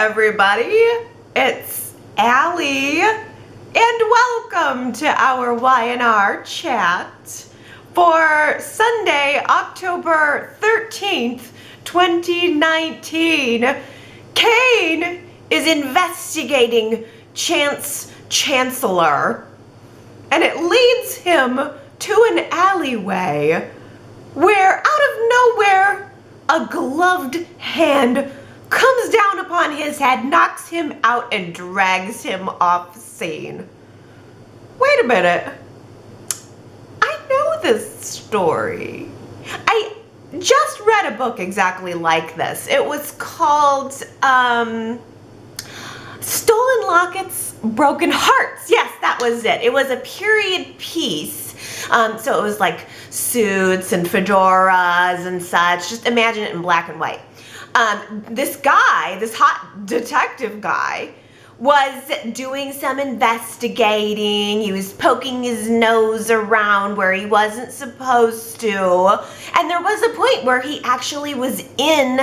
everybody, it's Allie, and welcome to our Y&R Chat for Sunday, October 13th, 2019. Kane is investigating Chance Chancellor, and it leads him to an alleyway where, out of nowhere, a gloved hand comes down upon his head, knocks him out, and drags him off scene. Wait a minute. I know this story. I just read a book exactly like this. It was called Stolen Lockets, Broken Hearts. Yes, that was it. It was a period piece. So it was like suits and fedoras and such. Just imagine it in black and white. This guy, this hot detective guy, was doing some investigating. He was poking his nose around where he wasn't supposed to. And there was a point where he actually was in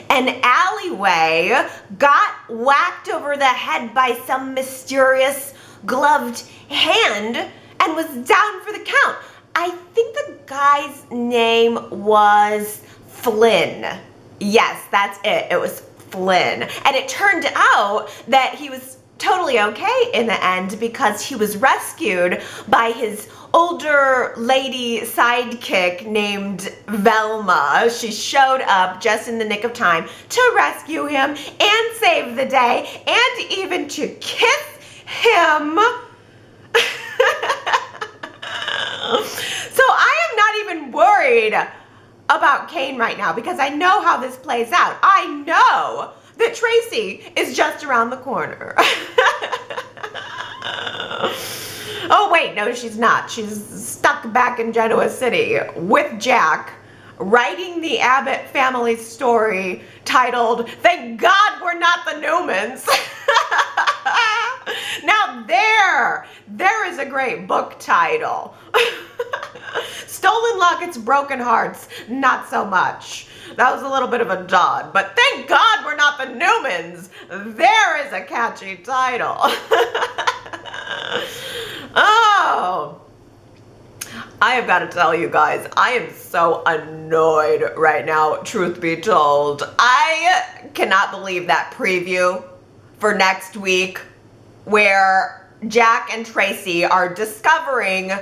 an alleyway, got whacked over the head by some mysterious gloved hand, and was down for the count. I think the guy's name was Flynn. Yes, that's it. It was Flynn. And it turned out that he was totally okay in the end because he was rescued by his older lady sidekick named Velma. She showed up just in the nick of time to rescue him and save the day and even to kiss him. So I am not even worried about Kane right now because I know how this plays out. I know that Tracy is just around the corner. Oh wait, no, she's not. She's stuck back in Genoa City with Jack, writing the Abbott family story titled, "Thank God We're Not the Newmans." Now there is a great book title. Stolen Lockets, Broken Hearts, not so much. That was a little bit of a dud, but thank God we're not the Newmans. There is a catchy title. Oh, I have got to tell you guys, I am so annoyed right now, truth be told. I cannot believe that preview for next week where Jack and Tracy are discovering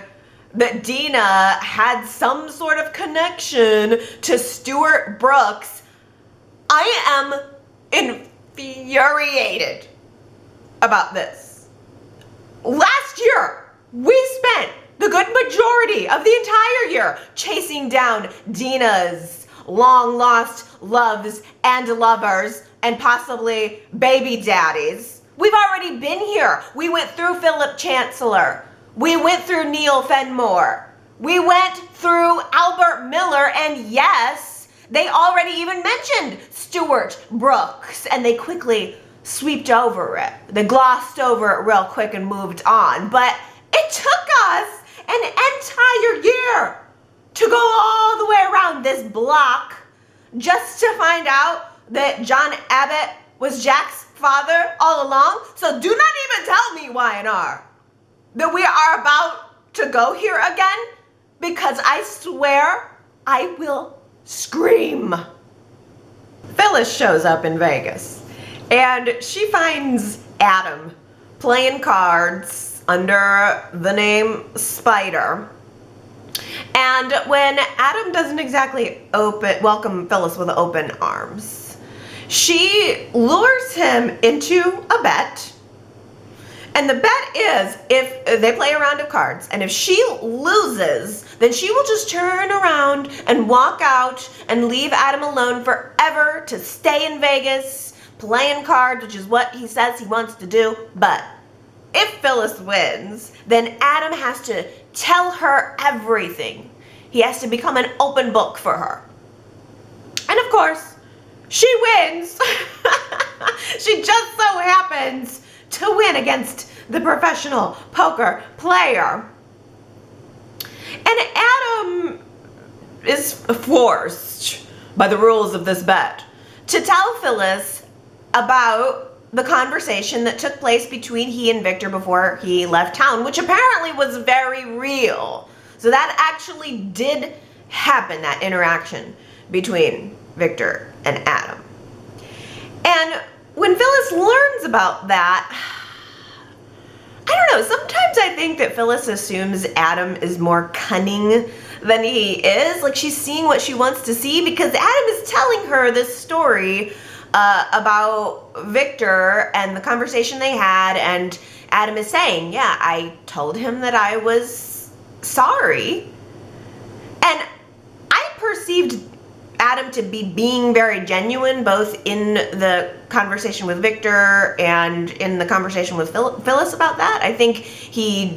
that Dina had some sort of connection to Stuart Brooks. I am infuriated about this. Last year, we spent the good majority of the entire year chasing down Dina's long-lost loves and lovers and possibly baby daddies. We've already been here. We went through Philip Chancellor. We went through Neil Fenmore. We went through Albert Miller, and yes, they already even mentioned Stuart Brooks, and they quickly sweeped over it. They glossed over it real quick and moved on. But it took us an entire year to go all the way around this block just to find out that John Abbott was Jack's father all along. So do not even tell me Y&R that we are about to go here again, because I swear I will scream. Phyllis shows up in Vegas and she finds Adam playing cards under the name Spider. And when Adam doesn't exactly welcome Phyllis with open arms, she lures him into a bet. And the bet is, if they play a round of cards, and if she loses, then she will just turn around and walk out and leave Adam alone forever to stay in Vegas playing cards, which is what he says he wants to do. But if Phyllis wins, then Adam has to tell her everything. He has to become an open book for her. And of course, she wins. She just so happens to win against the professional poker player. And Adam is forced by the rules of this bet to tell Phyllis about the conversation that took place between he and Victor before he left town, which apparently was very real. So that actually did happen, that interaction between Victor and Adam. And when Phyllis learns about that, I don't know, sometimes I think that Phyllis assumes Adam is more cunning than he is. Like, she's seeing what she wants to see, because Adam is telling her this story about Victor and the conversation they had, and Adam is saying, yeah, I told him that I was sorry. And I perceived Adam to be being very genuine, both in the conversation with Victor and in the conversation with Phyllis about that. I think he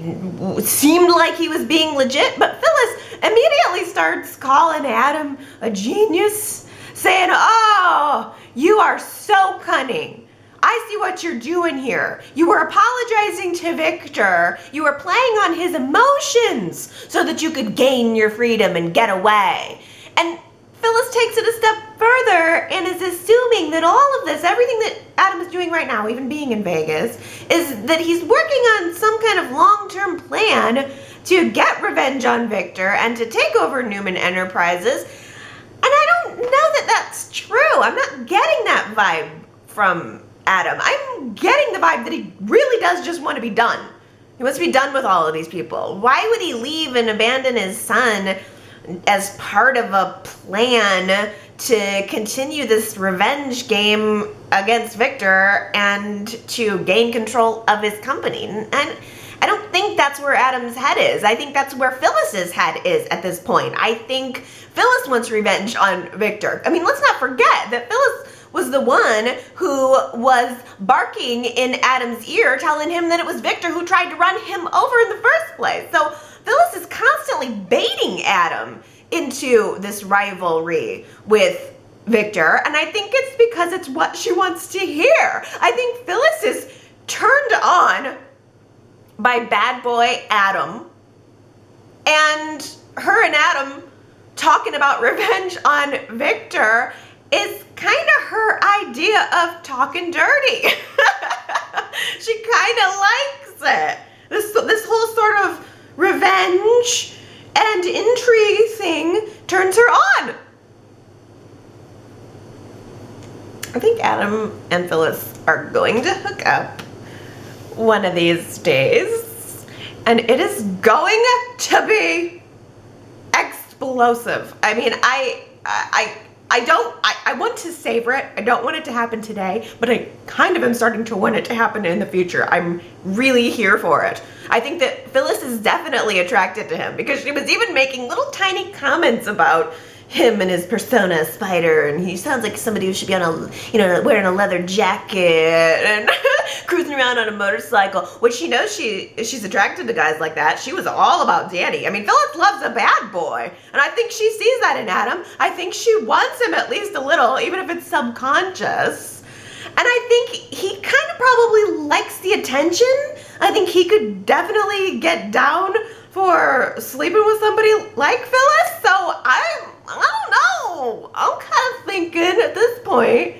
seemed like he was being legit, but Phyllis immediately starts calling Adam a genius, saying, oh, you are so cunning. I see what you're doing here. You were apologizing to Victor. You were playing on his emotions so that you could gain your freedom and get away. And Phyllis takes it a step further and is assuming that all of this, everything that Adam is doing right now, even being in Vegas, is that he's working on some kind of long-term plan to get revenge on Victor and to take over Newman Enterprises. And I don't know that that's true. I'm not getting that vibe from Adam. I'm getting the vibe that he really does just want to be done. He wants to be done with all of these people. Why would he leave and abandon his son as part of a plan to continue this revenge game against Victor and to gain control of his company? And I don't think that's where Adam's head is. I think that's where Phyllis's head is at this point. I think Phyllis wants revenge on Victor. I mean, let's not forget that Phyllis was the one who was barking in Adam's ear, telling him that it was Victor who tried to run him over in the first place. So Phyllis is constantly baiting Adam into this rivalry with Victor, and I think it's because it's what she wants to hear. I think Phyllis is turned on by bad boy Adam, and her and Adam talking about revenge on Victor is kind of her idea of talking dirty. She kind of likes it. This whole sort of revenge and intrigue thing turns her on. I think Adam and Phyllis are going to hook up one of these days, and it is going to be explosive. I mean, I want to savor it. I don't want it to happen today, but I kind of am starting to want it to happen in the future. I'm really here for it. I think that Phyllis is definitely attracted to him, because she was even making little tiny comments about him and his persona, Spider, and he sounds like somebody who should be on a, you know, wearing a leather jacket and cruising around on a motorcycle, which she knows she's attracted to guys like that. She was all about Danny. I mean, Phyllis loves a bad boy, and I think she sees that in Adam. I think she wants him at least a little, even if it's subconscious. And I think he kind of probably likes the attention. I think he could definitely get down for sleeping with somebody like Phyllis. So I don't know. I'm kind of thinking at this point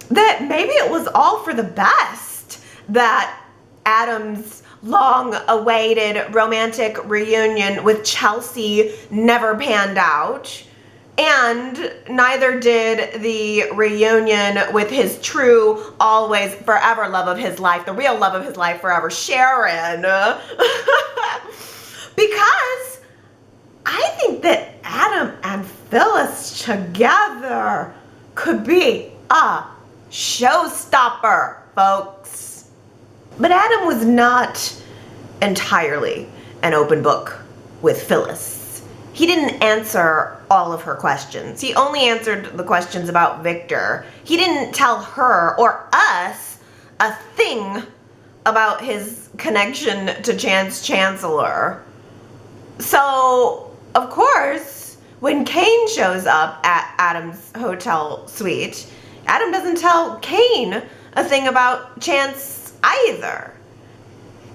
that maybe it was all for the best that Adam's long-awaited romantic reunion with Chelsea never panned out, and neither did the reunion with his true, always, forever love of his life, the real love of his life forever, Sharon. Because I think that Adam and Phyllis together could be a showstopper, folks. But Adam was not entirely an open book with Phyllis. He didn't answer all of her questions. He only answered the questions about Victor. He didn't tell her or us a thing about his connection to Chance Chancellor. So, of course, when Kane shows up at Adam's hotel suite, Adam doesn't tell Kane a thing about Chance either.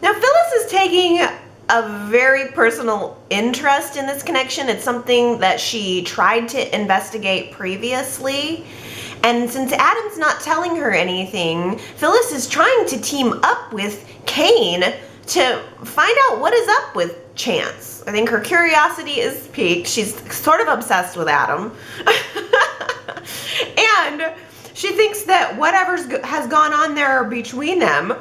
Now, Phyllis is taking a very personal interest in this connection. It's something that she tried to investigate previously. And since Adam's not telling her anything, Phyllis is trying to team up with Cain to find out what is up with Chance. I think her curiosity is piqued. She's sort of obsessed with Adam. And she thinks that whatever has gone on there between them,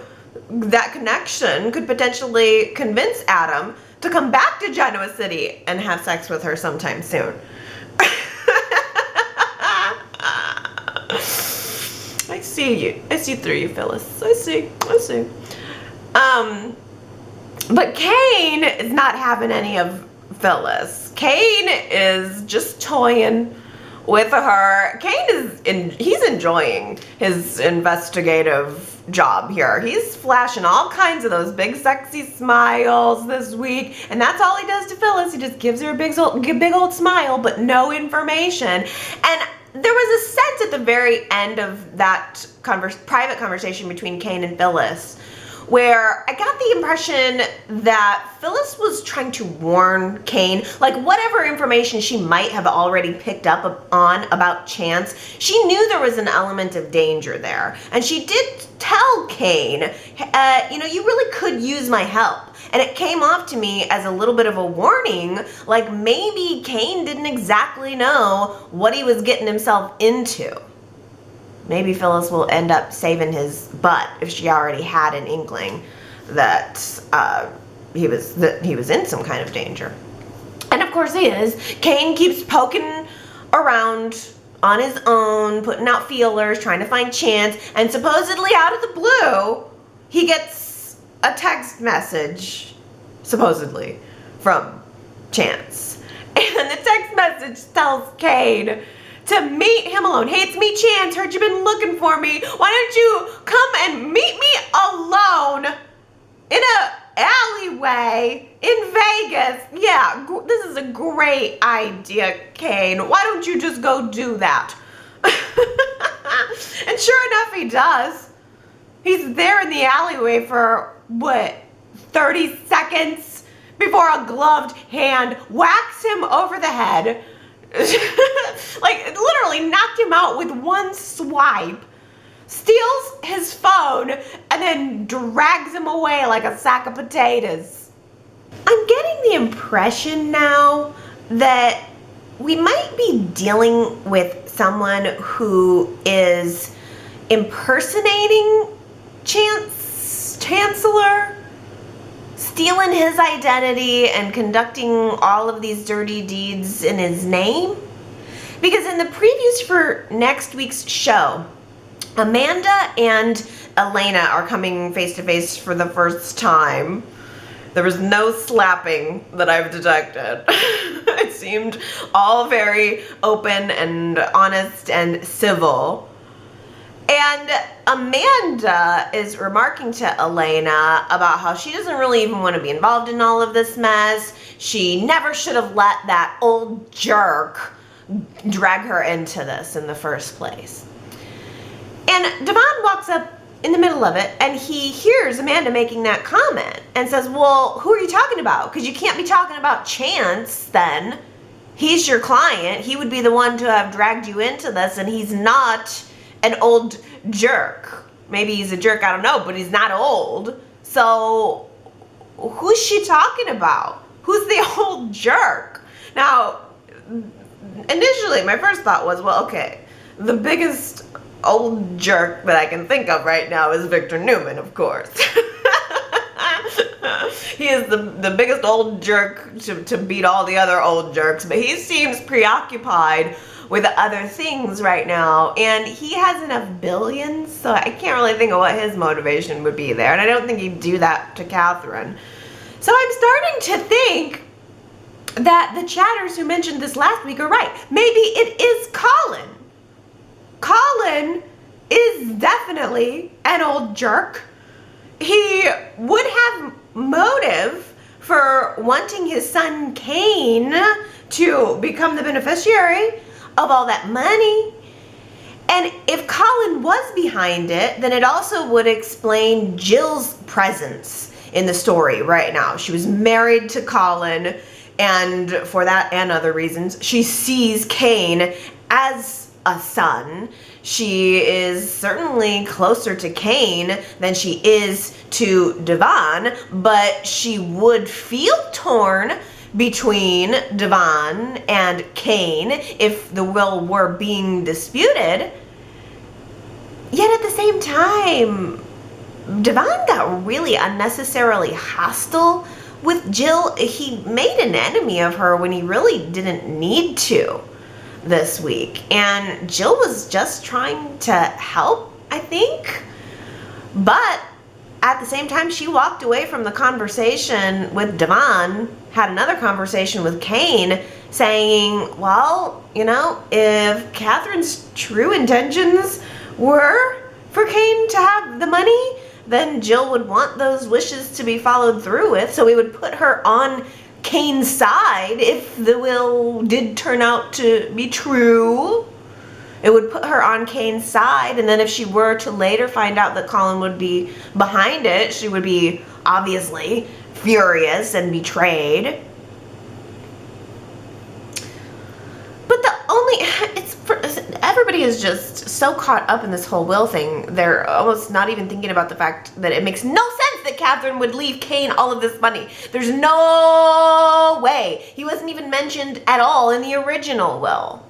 that connection could potentially convince Adam to come back to Genoa City and have sex with her sometime soon. I see you. I see through you, Phyllis. I see. But Cain is not having any of Phyllis. Cain is just toying with her. He's enjoying his investigative job here. He's flashing all kinds of those big sexy smiles this week, and that's all he does to Phyllis. He just gives her a big old smile, but no information. And there was a sense at the very end of that private conversation between Cain and Phyllis where I got the impression that Phyllis was trying to warn Cain, like whatever information she might have already picked up on about Chance, she knew there was an element of danger there. And she did tell Cain, you really could use my help. And it came off to me as a little bit of a warning, like maybe Cain didn't exactly know what he was getting himself into. Maybe Phyllis will end up saving his butt if she already had an inkling that he was in some kind of danger. And of course he is. Cain keeps poking around on his own, putting out feelers, trying to find Chance, and supposedly out of the blue, he gets a text message, supposedly, from Chance. And the text message tells Cain to meet him alone. Hey, it's me, Chance. Heard you've been looking for me. Why don't you come and meet me alone in a alleyway in Vegas? Yeah, this is a great idea, Cain. Why don't you just go do that? And sure enough, he does. He's there in the alleyway for, 30 seconds before a gloved hand whacks him over the head. Like, it literally knocked him out with one swipe, steals his phone, and then drags him away like a sack of potatoes. I'm getting the impression now that we might be dealing with someone who is impersonating Chancellor, stealing his identity and conducting all of these dirty deeds in his name. Because in the previews for next week's show, Amanda and Elena are coming face to face for the first time. There was no slapping that I've detected. It seemed all very open and honest and civil. And Amanda is remarking to Elena about how she doesn't really even want to be involved in all of this mess. She never should have let that old jerk drag her into this in the first place. And Devon walks up in the middle of it and he hears Amanda making that comment and says, well, who are you talking about? Because you can't be talking about Chance then. He's your client. He would be the one to have dragged you into this, and he's not an old jerk. Maybe he's a jerk, I don't know, but he's not old. So who's she talking about? Who's the old jerk? Now, initially my first thought was, well, okay, the biggest old jerk that I can think of right now is Victor Newman, of course. He is the biggest old jerk to beat all the other old jerks, but he seems preoccupied with other things right now, and he has enough billions, so I can't really think of what his motivation would be there, and I don't think he'd do that to Catherine. So I'm starting to think that the chatters who mentioned this last week are right. Maybe it is Colin. Colin is definitely an old jerk. He would have motive for wanting his son Cain to become the beneficiary of all that money. And if Colin was behind it, then it also would explain Jill's presence in the story right now. She was married to Colin, and for that and other reasons, she sees Cain as a son. she is certainly closer to Kane than she is to Devon, but she would feel torn between Devon and Kane if the will were being disputed. Yet at the same time, Devon got really unnecessarily hostile with Jill. He made an enemy of her when he really didn't need to this week. And Jill was just trying to help, I think. But at the same time, she walked away from the conversation with Devon, had another conversation with Kane, saying, well, you know, if Catherine's true intentions were for Kane to have the money, then Jill would want those wishes to be followed through with, so we would put her on Kane's side if the will did turn out to be true. It would put her on Kane's side, and then if she were to later find out that Colin would be behind it, she would be obviously furious and betrayed. But the only, everybody is just so caught up in this whole will thing, they're almost not even thinking about the fact that it makes no sense that Catherine would leave Kane all of this money. There's no way. He wasn't even mentioned at all in the original will.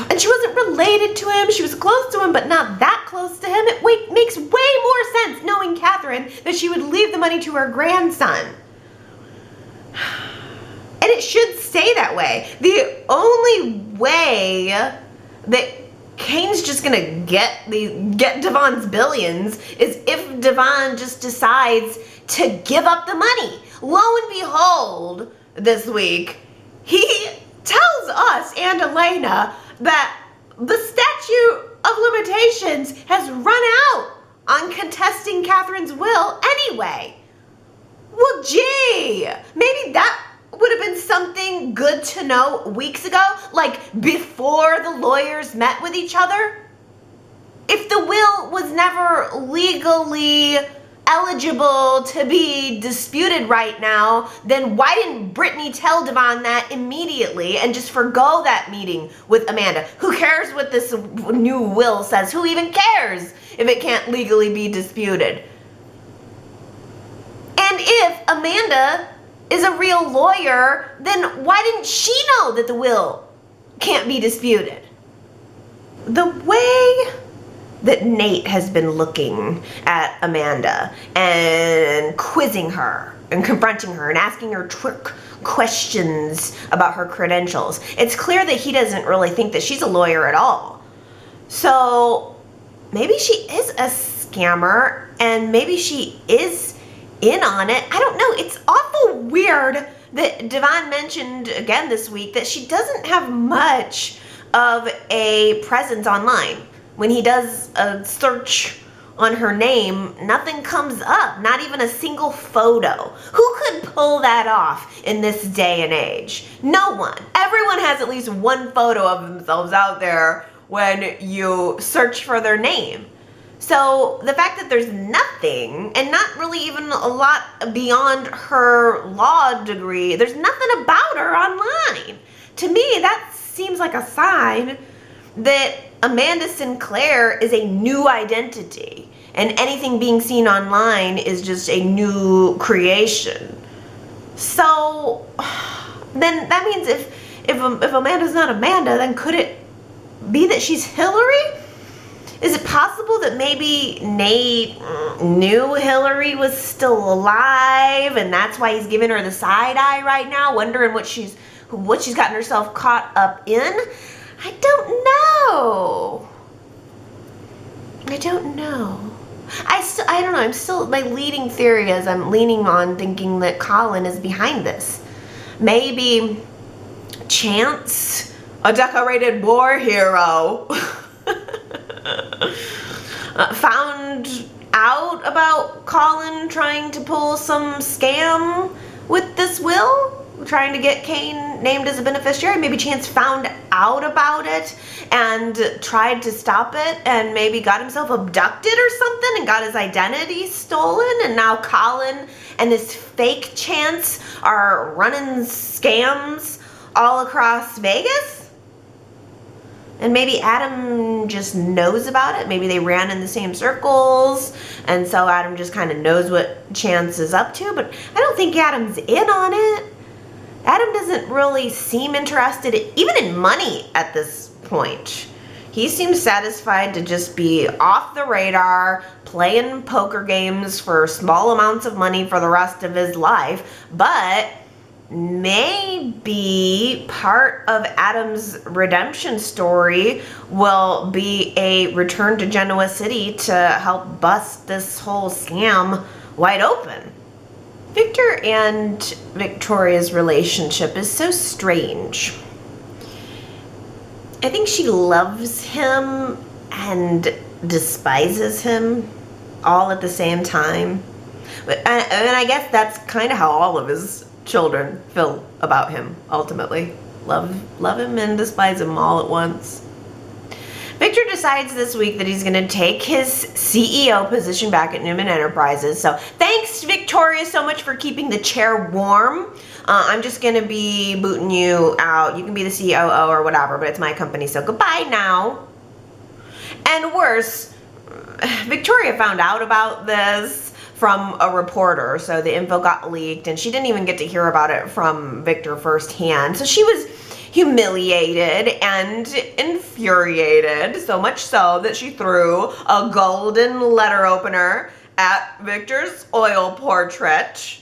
And she wasn't related to him. She was close to him, but not that close to him. It makes way more sense, knowing Catherine, that she would leave the money to her grandson. And it should stay that way. The only way that Kane's just gonna get Devon's billions is if Devon just decides to give up the money. Lo and behold, this week, he tells us and Elena that the statute of limitations has run out on contesting Catherine's will anyway. Well, gee, maybe that would have been something good to know weeks ago, like before the lawyers met with each other. If the will was never legally eligible to be disputed right now, then why didn't Brittany tell Devon that immediately and just forgo that meeting with Amanda? Who cares what this new will says? Who even cares if it can't legally be disputed? And if Amanda is a real lawyer, then why didn't she know that the will can't be disputed? The way that Nate has been looking at Amanda and quizzing her and confronting her and asking her trick questions about her credentials, it's clear that he doesn't really think that she's a lawyer at all. So maybe she is a scammer and maybe she is in on it. I don't know. It's awful weird that Devon mentioned again this week that she doesn't have much of a presence online. When he does a search on her name, nothing comes up, not even a single photo. Who could pull that off in this day and age? No one. Everyone has at least one photo of themselves out there when you search for their name. So the fact that there's nothing, and not really even a lot beyond her law degree, there's nothing about her online. To me, that seems like a sign that Amanda Sinclair is a new identity, and anything being seen online is just a new creation. So then that means if Amanda's not Amanda, then could it be that she's Hillary? Is it possible that maybe Nate knew Hillary was still alive and that's why he's giving her the side eye right now, wondering what she's gotten herself caught up in? I don't know. I don't know. I don't know. I'm still, my leading theory is I'm leaning on thinking that Colin is behind this. Maybe Chance, a decorated war hero, found out about Colin trying to pull some scam with this will, trying to get Kane named as a beneficiary. Maybe Chance found out about it and tried to stop it and maybe got himself abducted or something and got his identity stolen, and now Colin and this fake Chance are running scams all across Vegas. And maybe Adam just knows about it. Maybe they ran in the same circles, and so Adam just kind of knows what Chance is up to. But I don't think Adam's in on it. Adam doesn't really seem interested even in money at this point. He seems satisfied to just be off the radar, playing poker games for small amounts of money for the rest of his life. But maybe part of Adam's redemption story will be a return to Genoa City to help bust this whole scam wide open. Victor and Victoria's relationship is so strange. I think she loves him and despises him all at the same time. And I guess that's kind of how all of his children feel about him, ultimately. Love him and despise him all at once. Victor decides this week that he's going to take his CEO position back at Newman Enterprises. So thanks, Victoria, so much for keeping the chair warm. I'm just going to be booting you out. You can be the COO or whatever, but it's my company, so goodbye now. And worse, Victoria found out about this from a reporter, so the info got leaked, and she didn't even get to hear about it from Victor firsthand. So she was humiliated and infuriated, so much so that she threw a golden letter opener at Victor's oil portrait,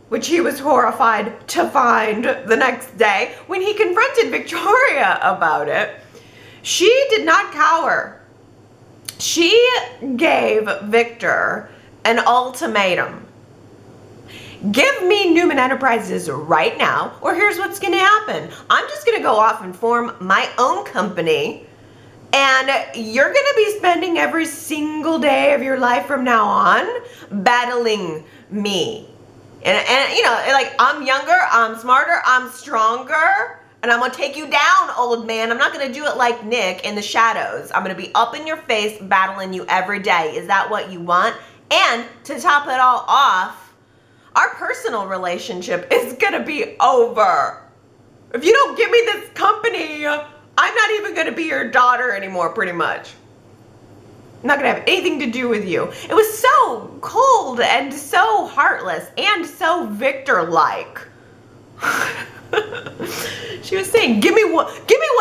which he was horrified to find the next day when he confronted Victoria about it. She did not cower. She gave Victor an ultimatum. Give me Newman Enterprises right now, or here's what's gonna happen. I'm just gonna go off and form my own company, and you're gonna be spending every single day of your life from now on battling me. And you know, like, I'm younger, I'm smarter, I'm stronger, and I'm gonna take you down, old man. I'm not gonna do it like Nick in the shadows. I'm gonna be up in your face battling you every day. Is that what you want? And to top it all off, our personal relationship is gonna be over. If you don't give me this company, I'm not even gonna be your daughter anymore, pretty much. I'm not gonna have anything to do with you. It was so cold and so heartless and so Victor-like. She was saying, give me what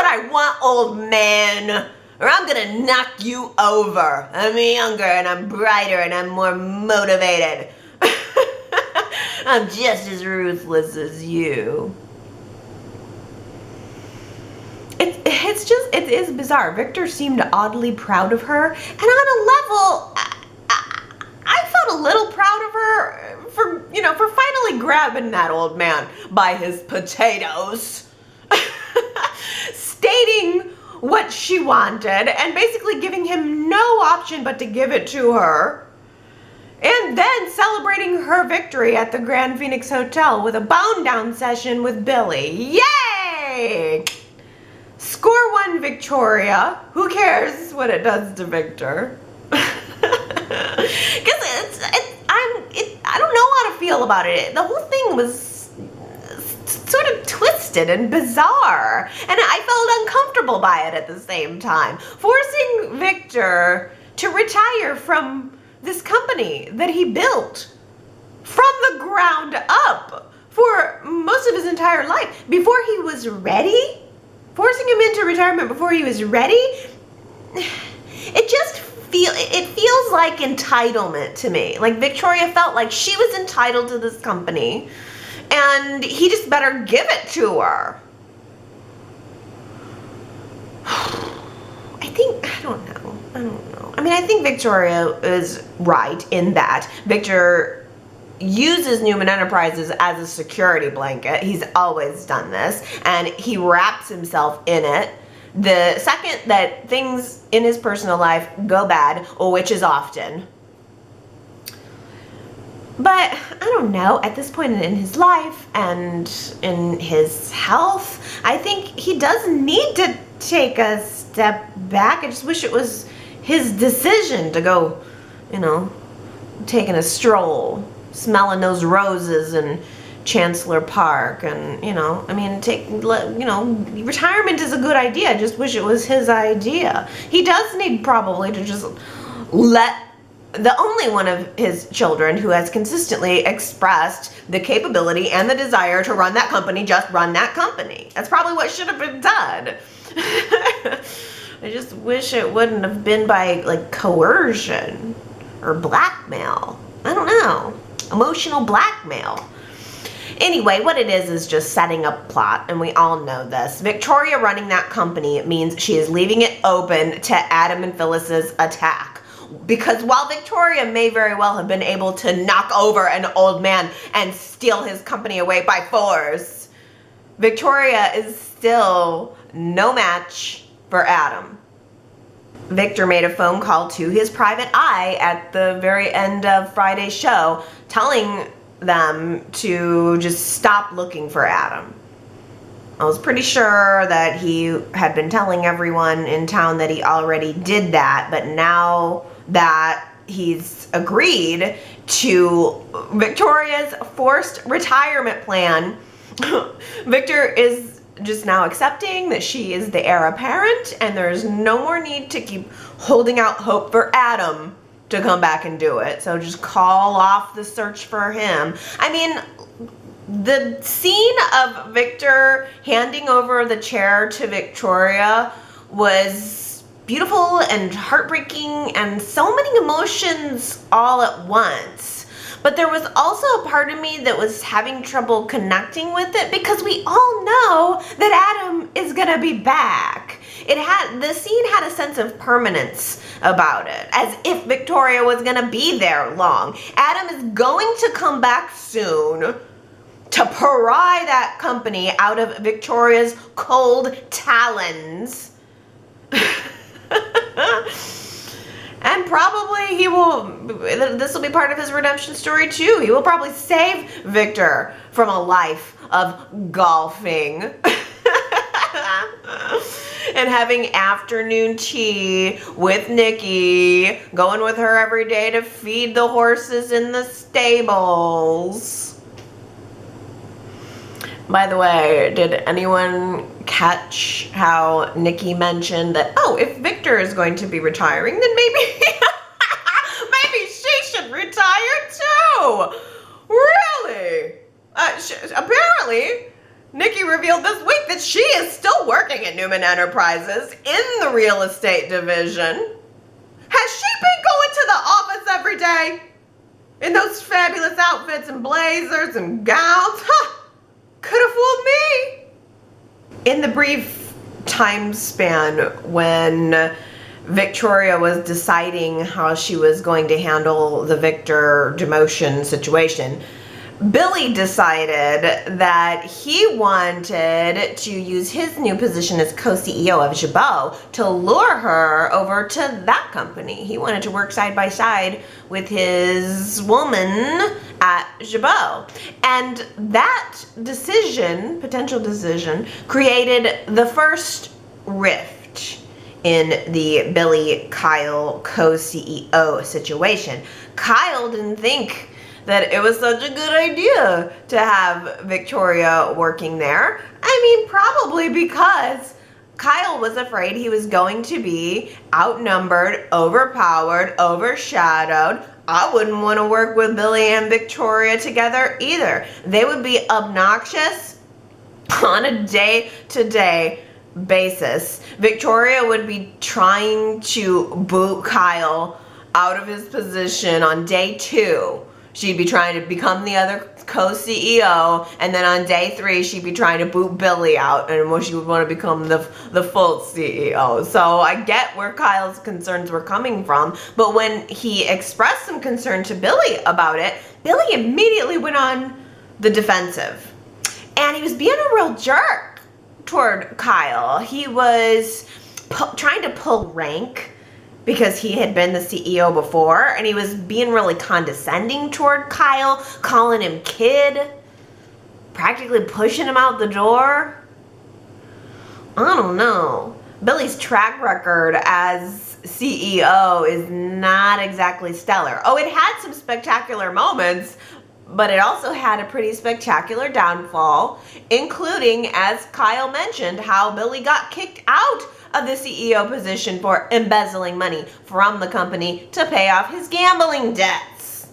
I want, old man, or I'm gonna knock you over. I'm younger and I'm brighter and I'm more motivated. I'm just as ruthless as you. It is bizarre. Victor seemed oddly proud of her, and on a level, I felt a little proud of her for finally grabbing that old man by his potatoes, stating what she wanted, and basically giving him no option but to give it to her. And then celebrating her victory at the Grand Phoenix Hotel with a bone-down session with Billy. Yay! Score one, Victoria. Who cares what it does to Victor? Because I don't know how to feel about it. The whole thing was sort of twisted and bizarre, and I felt uncomfortable by it at the same time. Forcing Victor to retire from this company that he built from the ground up for most of his entire life before he was ready, forcing him into retirement before he was ready, it feels like entitlement to me. Like Victoria felt like she was entitled to this company and he just better give it to her. I don't know. I mean, I think Victoria is right in that Victor uses Newman Enterprises as a security blanket. He's always done this, and he wraps himself in it the second that things in his personal life go bad, which is often. But I don't know, at this point in his life and in his health, I think he does need to take a step back. I just wish it was his decision to go, taking a stroll, smelling those roses and Chancellor Park, and I mean, retirement is a good idea. I just wish it was his idea. He does need probably to just let the only one of his children who has consistently expressed the capability and the desire to run that company just run that company. That's probably what should have been done. I just wish it wouldn't have been by like coercion or blackmail. I don't know. Emotional blackmail. Anyway, what it is just setting up plot, and we all know this. Victoria running that company means she is leaving it open to Adam and Phyllis's attack. Because while Victoria may very well have been able to knock over an old man and steal his company away by force, Victoria is still no match for Adam. Victor made a phone call to his private eye at the very end of Friday's show, telling them to just stop looking for Adam. I was pretty sure that he had been telling everyone in town that he already did that, but now that he's agreed to Victoria's forced retirement plan, Victor is just now accepting that she is the heir apparent, and there's no more need to keep holding out hope for Adam to come back and do it. So just call off the search for him. I mean, the scene of Victor handing over the chair to Victoria was beautiful and heartbreaking and so many emotions all at once. But there was also a part of me that was having trouble connecting with it because we all know that Adam is gonna be back. The scene had a sense of permanence about it, as if Victoria was gonna be there long. Adam is going to come back soon to pry that company out of Victoria's cold talons. And probably this will be part of his redemption story too. He will probably save Victor from a life of golfing and having afternoon tea with Nikki, going with her every day to feed the horses in the stables. By the way, did anyone catch how Nikki mentioned that, oh, if Victor is going to be retiring, then maybe maybe she should retire too? Really? Apparently, Nikki revealed this week that she is still working at Newman Enterprises in the real estate division. Has she been going to the office every day in those fabulous outfits and blazers and gowns? Huh. Could have fooled me. In the brief time span when Victoria was deciding how she was going to handle the Victor demotion situation, Billy decided that he wanted to use his new position as co-CEO of Chatterbox to lure her over to that company. He wanted to work side by side with his woman at Chatterbox. And that decision, potential decision, created the first rift in the Billy-Kyle co-CEO situation. Kyle didn't think that it was such a good idea to have Victoria working there. I mean, probably because Kyle was afraid he was going to be outnumbered, overpowered, overshadowed. I wouldn't want to work with Billy and Victoria together either. They would be obnoxious on a day-to-day basis. Victoria would be trying to boot Kyle out of his position on day 2. She'd be trying to become the other co-CEO, and then on day 3, she'd be trying to boot Billy out, and she would want to become the full CEO. So I get where Kyle's concerns were coming from, but when he expressed some concern to Billy about it, Billy immediately went on the defensive. And he was being a real jerk toward Kyle. He was trying to pull rank because he had been the CEO before, and he was being really condescending toward Kyle, calling him kid, practically pushing him out the door. I don't know. Billy's track record as CEO is not exactly stellar. Oh, it had some spectacular moments, but it also had a pretty spectacular downfall, including, as Kyle mentioned, how Billy got kicked out of the CEO position for embezzling money from the company to pay off his gambling debts.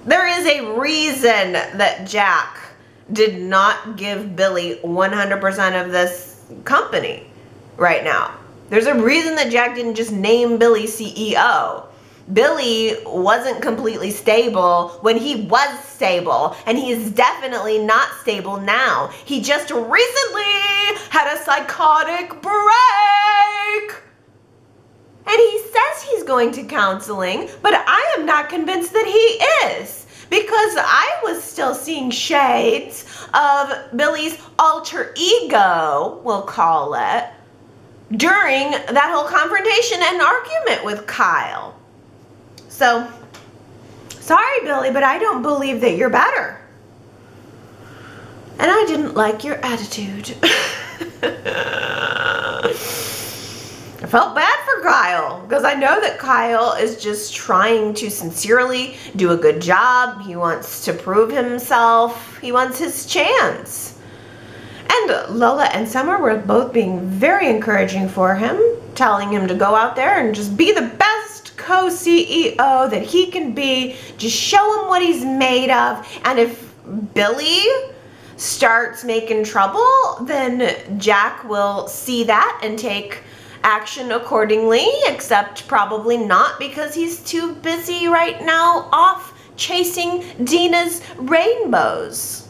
There is a reason that Jack did not give Billy 100% of this company right now. There's a reason that Jack didn't just name Billy CEO. Billy wasn't completely stable when he was stable, and he is definitely not stable now. He just recently had a psychotic break. And he says he's going to counseling, but I am not convinced that he is, because I was still seeing shades of Billy's alter ego, we'll call it, during that whole confrontation and argument with Kyle. So, sorry, Billy, but I don't believe that you're better. And I didn't like your attitude. I felt bad for Kyle, because I know that Kyle is just trying to sincerely do a good job. He wants to prove himself. He wants his chance. And Lola and Summer were both being very encouraging for him, telling him to go out there and just be the best co-CEO that he can be. Just show him what he's made of. And if Billy starts making trouble, then Jack will see that and take action accordingly, except probably not, because he's too busy right now off chasing Dina's rainbows.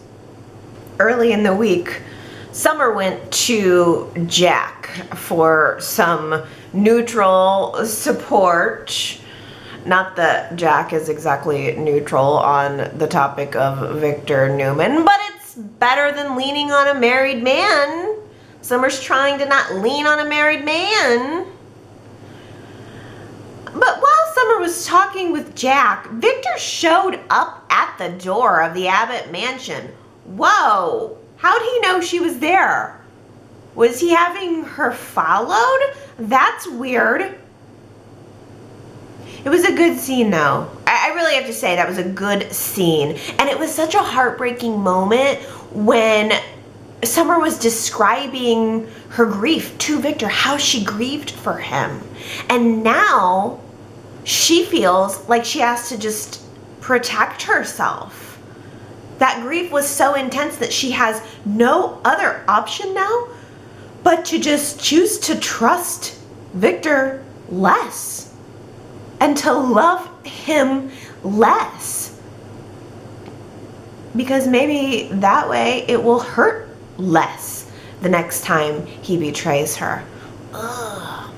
Early in the week, Summer went to Jack for some neutral support. Not that Jack is exactly neutral on the topic of Victor Newman, but it's better than leaning on a married man. Summer's trying to not lean on a married man. But while Summer was talking with Jack, Victor showed up at the door of the Abbott mansion. Whoa! How'd he know she was there? Was he having her followed? That's weird. It was a good scene, though. I really have to say that was a good scene. And it was such a heartbreaking moment when Summer was describing her grief to Victor, how she grieved for him. And now she feels like she has to just protect herself. That grief was so intense that she has no other option now but to just choose to trust Victor less and to love him less. Because maybe that way it will hurt less the next time he betrays her. Ugh.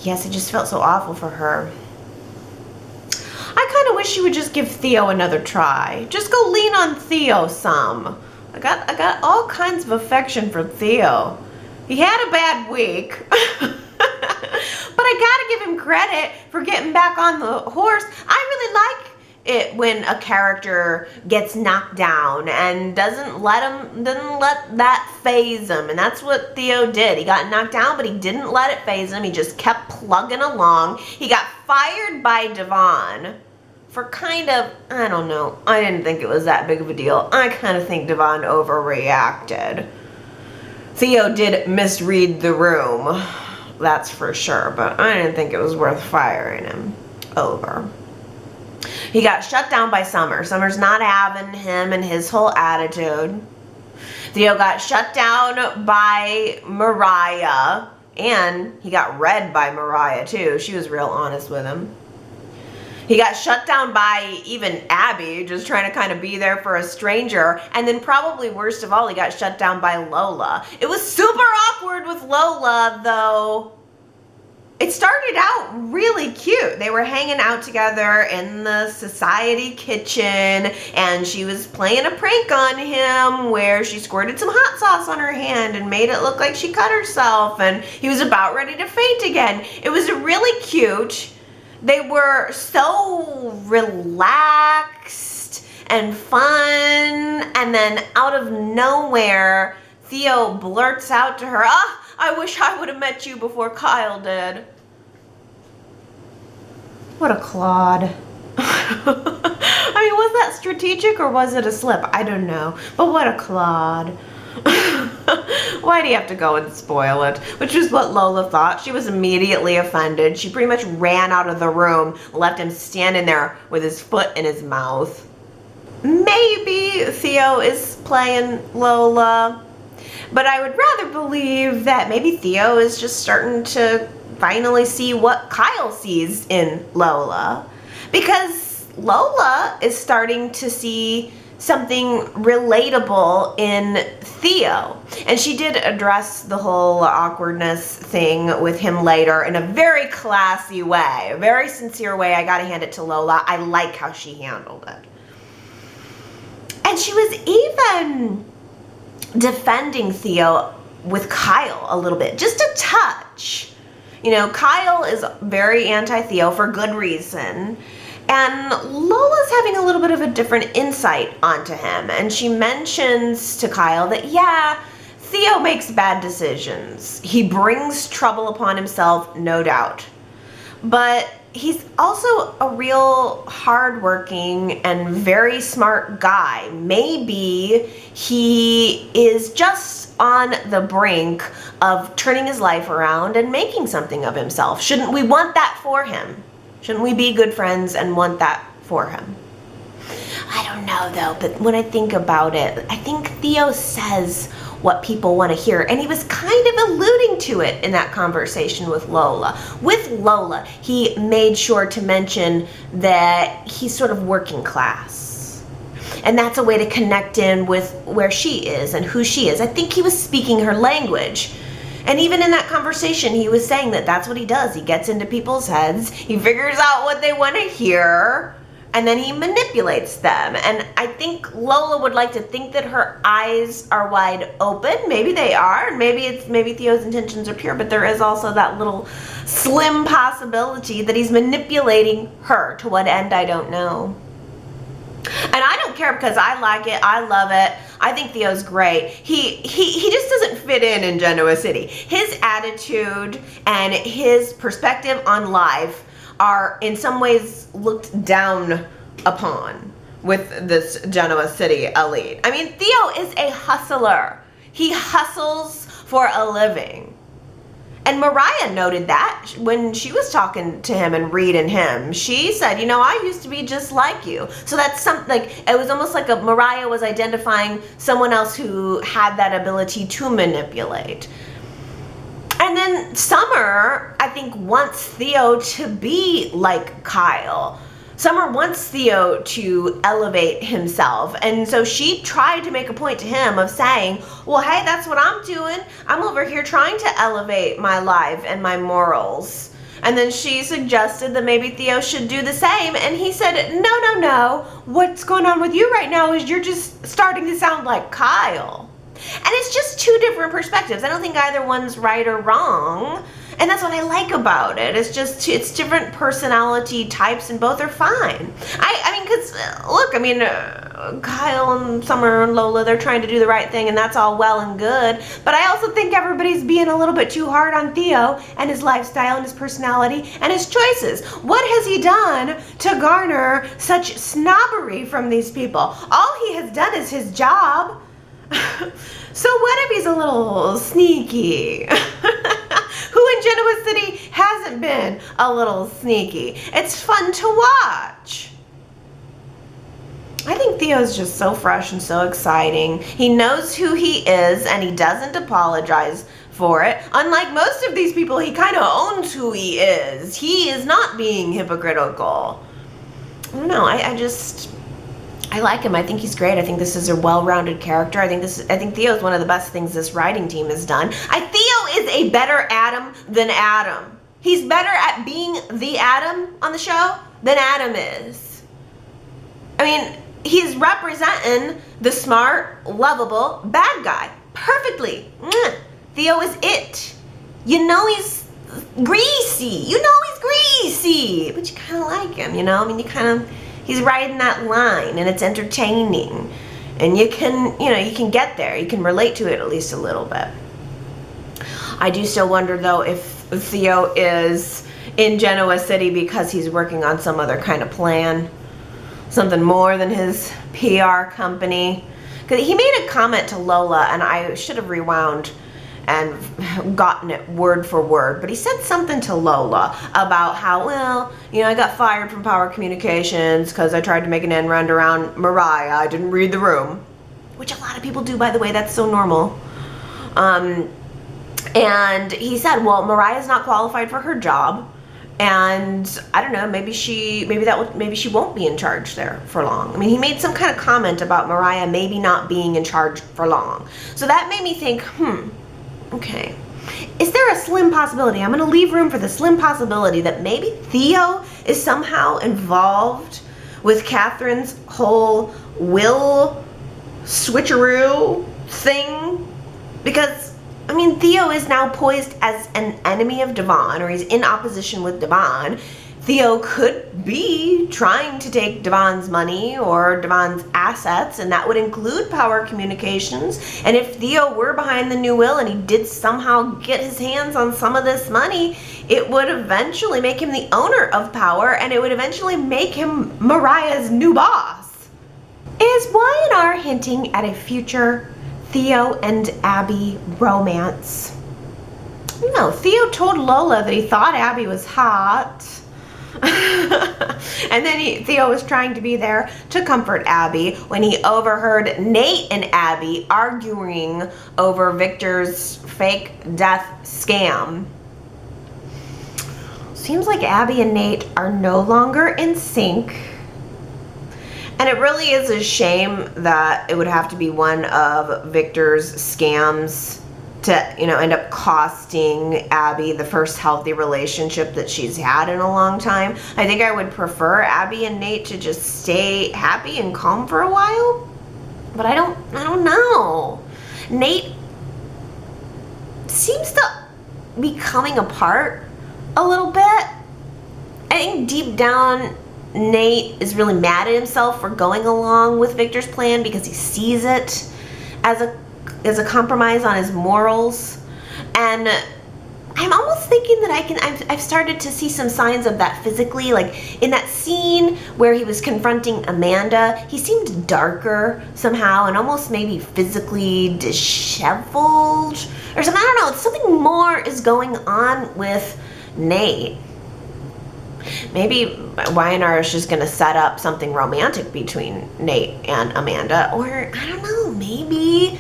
Yes, it just felt so awful for her. I kind of wish she would just give Theo another try. Just go lean on Theo some. I got all kinds of affection for Theo. He had a bad week. But I gotta give him credit for getting back on the horse. I really like it when a character gets knocked down and doesn't let that phase him. And that's what Theo did. He got knocked down, but he didn't let it phase him. He just kept plugging along. He got fired by Devon for kind of, I don't know, I didn't think it was that big of a deal. I kind of think Devon overreacted. Theo did misread the room, that's for sure, but I didn't think it was worth firing him over. He got shut down by Summer. Summer's not having him and his whole attitude. Theo got shut down by Mariah, and he got read by Mariah too. She was real honest with him. He got shut down by even Abby, just trying to kind of be there for a stranger. And then probably worst of all, he got shut down by Lola. It was super awkward with Lola, though. It started out really cute. They were hanging out together in the society kitchen, and she was playing a prank on him where she squirted some hot sauce on her hand and made it look like she cut herself, and he was about ready to faint again. It was really cute. They were so relaxed and fun, and then out of nowhere, Theo blurts out to her, "Ah, I wish I would have met you before Kyle did." What a clod. I mean, that strategic or was it a slip? I don't know. But what a clod. Why do you have to go and spoil it? Which is what Lola thought. She was immediately offended. She pretty much ran out of the room, left him standing there with his foot in his mouth. Maybe Theo is playing Lola, but I would rather believe that maybe Theo is just starting to finally see what Kyle sees in Lola, because Lola is starting to see something relatable in Theo. And she did address the whole awkwardness thing with him later in a very classy way, a very sincere way. I gotta hand it to Lola. I like how she handled it. And she was even defending Theo with Kyle a little bit, just a touch. You know, Kyle is very anti-Theo for good reason. And Lola's having a little bit of a different insight onto him. And she mentions to Kyle that, yeah, Theo makes bad decisions. He brings trouble upon himself, no doubt. But he's also a real hardworking and very smart guy. Maybe he is just on the brink of turning his life around and making something of himself. Shouldn't we want that for him? Shouldn't we be good friends and want that for him? I don't know though, but when I think about it, I think Theo says what people want to hear, and he was kind of alluding to it in that conversation with Lola. With Lola, he made sure to mention that he's sort of working class. And that's a way to connect in with where she is and who she is. I think he was speaking her language. And even in that conversation, he was saying that that's what he does. He gets into people's heads, he figures out what they want to hear, and then he manipulates them. And I think Lola would like to think that her eyes are wide open. Maybe they are, and maybe Theo's intentions are pure, but there is also that little slim possibility that he's manipulating her. To what end, I don't know. And I don't care, because I like it, I love it. I think Theo's great. He just doesn't fit in Genoa City. His attitude and his perspective on life are in some ways looked down upon with this Genoa City elite. I mean, Theo is a hustler. He hustles for a living. And Mariah noted that when she was talking to him and reading him. She said, you know, I used to be just like you. So that's something, like, it was almost like Mariah was identifying someone else who had that ability to manipulate. And then Summer, I think, wants Theo to be like Kyle. Summer wants Theo to elevate himself, and so she tried to make a point to him of saying, well, hey, that's what I'm doing. I'm over here trying to elevate my life and my morals. And then she suggested that maybe Theo should do the same, and he said, no. What's going on with you right now is you're just starting to sound like Kyle. And it's just two different perspectives. I don't think either one's right or wrong. And that's what I like about it. It's just, it's different personality types, and both are fine. I mean, because, look, I mean, Kyle and Summer and Lola, they're trying to do the right thing, and that's all well and good. But I also think everybody's being a little bit too hard on Theo and his lifestyle and his personality and his choices. What has he done to garner such snobbery from these people? All he has done is his job. So what if he's a little sneaky? Who in Genoa City hasn't been a little sneaky? It's fun to watch. I think Theo's just so fresh and so exciting. He knows who he is, and he doesn't apologize for it. Unlike most of these people, he kind of owns who he is. He is not being hypocritical. I don't know, I like him. I think he's great. I think this is a well-rounded character. I think Theo is one of the best things this writing team has done. Theo is a better Adam than Adam. He's better at being the Adam on the show than Adam is. I mean, he's representing the smart, lovable bad guy perfectly. Theo is it. You know he's greasy. You know he's greasy, but you kind of like him, you know? I mean, he's riding that line, and it's entertaining, and you can get there. You can relate to it at least a little bit. I do still wonder though if Theo is in Genoa City because he's working on some other kind of plan, something more than his PR company. Because he made a comment to Lola, and I should have rewound and gotten it word for word, but he said something to Lola about how, well, you know, I got fired from Power Communications because I tried to make an end run around Mariah. I didn't read the room, which a lot of people do, by the way. That's so normal. And he said, well, Mariah's not qualified for her job, and I don't know, maybe she won't be in charge there for long. I mean, he made some kind of comment about Mariah maybe not being in charge for long. So that made me think, okay, is there a slim possibility? I'm going to leave room for the slim possibility that maybe Theo is somehow involved with Catherine's whole will switcheroo thing? Because, I mean, Theo is now poised as an enemy of Devon, or he's in opposition with Devon. Theo could be trying to take Devon's money or Devon's assets, and that would include Power Communications. And if Theo were behind the new will and he did somehow get his hands on some of this money, it would eventually make him the owner of Power, and it would eventually make him Mariah's new boss. Is Y&R hinting at a future Theo and Abby romance? No, Theo told Lola that he thought Abby was hot. And then Theo was trying to be there to comfort Abby when he overheard Nate and Abby arguing over Victor's fake death scam. Seems like Abby and Nate are no longer in sync. And it really is a shame that it would have to be one of Victor's scams to, you know, end up costing Abby the first healthy relationship that she's had in a long time. I think I would prefer Abby and Nate to just stay happy and calm for a while. But I don't know. Nate seems to be coming apart a little bit. I think deep down, Nate is really mad at himself for going along with Victor's plan because he sees it as a compromise on his morals. And I'm almost thinking that I've started to see some signs of that physically. Like in that scene where he was confronting Amanda, he seemed darker somehow and almost maybe physically disheveled or something. I don't know, something more is going on with Nate. Maybe Y&R is just going to set up something romantic between Nate and Amanda. Or, I don't know, maybe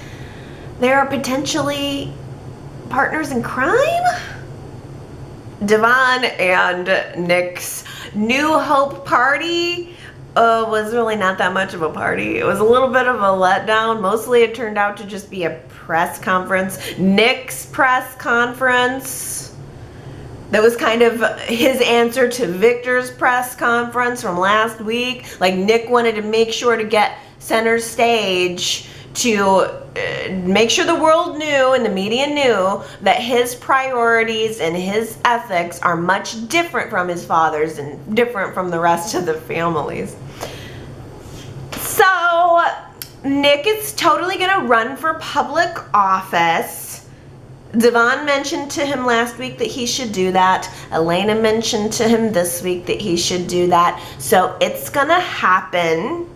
there are potentially partners in crime? Devon and Nick's New Hope party was really not that much of a party. It was a little bit of a letdown. Mostly it turned out to just be a press conference. Nick's press conference. That was kind of his answer to Victor's press conference from last week. Like Nick wanted to make sure to get center stage to make sure the world knew and the media knew that his priorities and his ethics are much different from his father's and different from the rest of the families. So Nick is totally gonna run for public office. Devon mentioned to him last week that he should do that. Elena mentioned to him this week that he should do that. So it's gonna happen.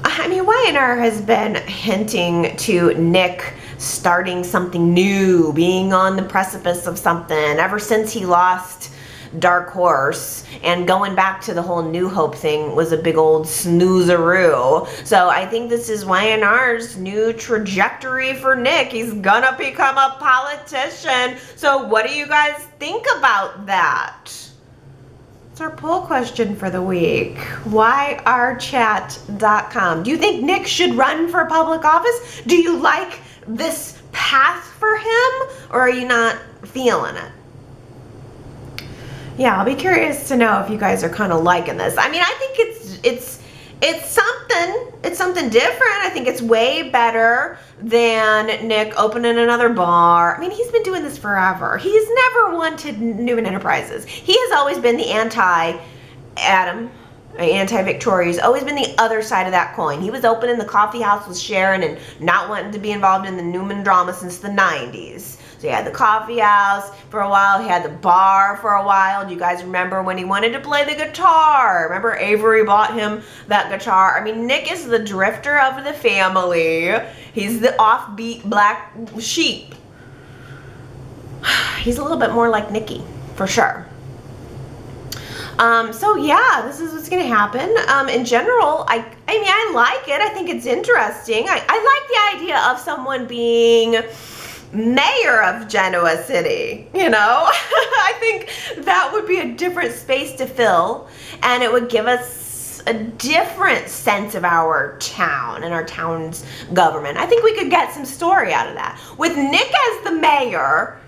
I mean, Y&R has been hinting to Nick starting something new, being on the precipice of something ever since he lost Dark Horse, and going back to the whole New Hope thing was a big old snoozeroo. So I think this is Y&R's new trajectory for Nick. He's gonna become a politician. So what do you guys think about that? It's our poll question for the week. YRChat.com. Do you think Nick should run for public office? Do you like this path for him, or are you not feeling it? Yeah, I'll be curious to know if you guys are kind of liking this. I mean, I think it's something different. I think it's way better than Nick opening another bar. I mean, he's been doing this forever. He's never wanted Newman Enterprises. He has always been the anti-Adam, anti-Victoria. He's always been the other side of that coin. He was opening the coffee house with Sharon and not wanting to be involved in the Newman drama since the 90s. So So he had the coffee house for a while. He had the bar for a while. Do you guys remember when he wanted to play the guitar? Remember Avery bought him that guitar? I mean, Nick is the drifter of the family. He's the offbeat black sheep. He's a little bit more like Nikki, for sure. So yeah, this is what's gonna happen. In general, I mean, I like it. I think it's interesting. I like the idea of someone being mayor of Genoa City, you know? I think that would be a different space to fill, and it would give us a different sense of our town and our town's government. I think we could get some story out of that. With Nick as the mayor,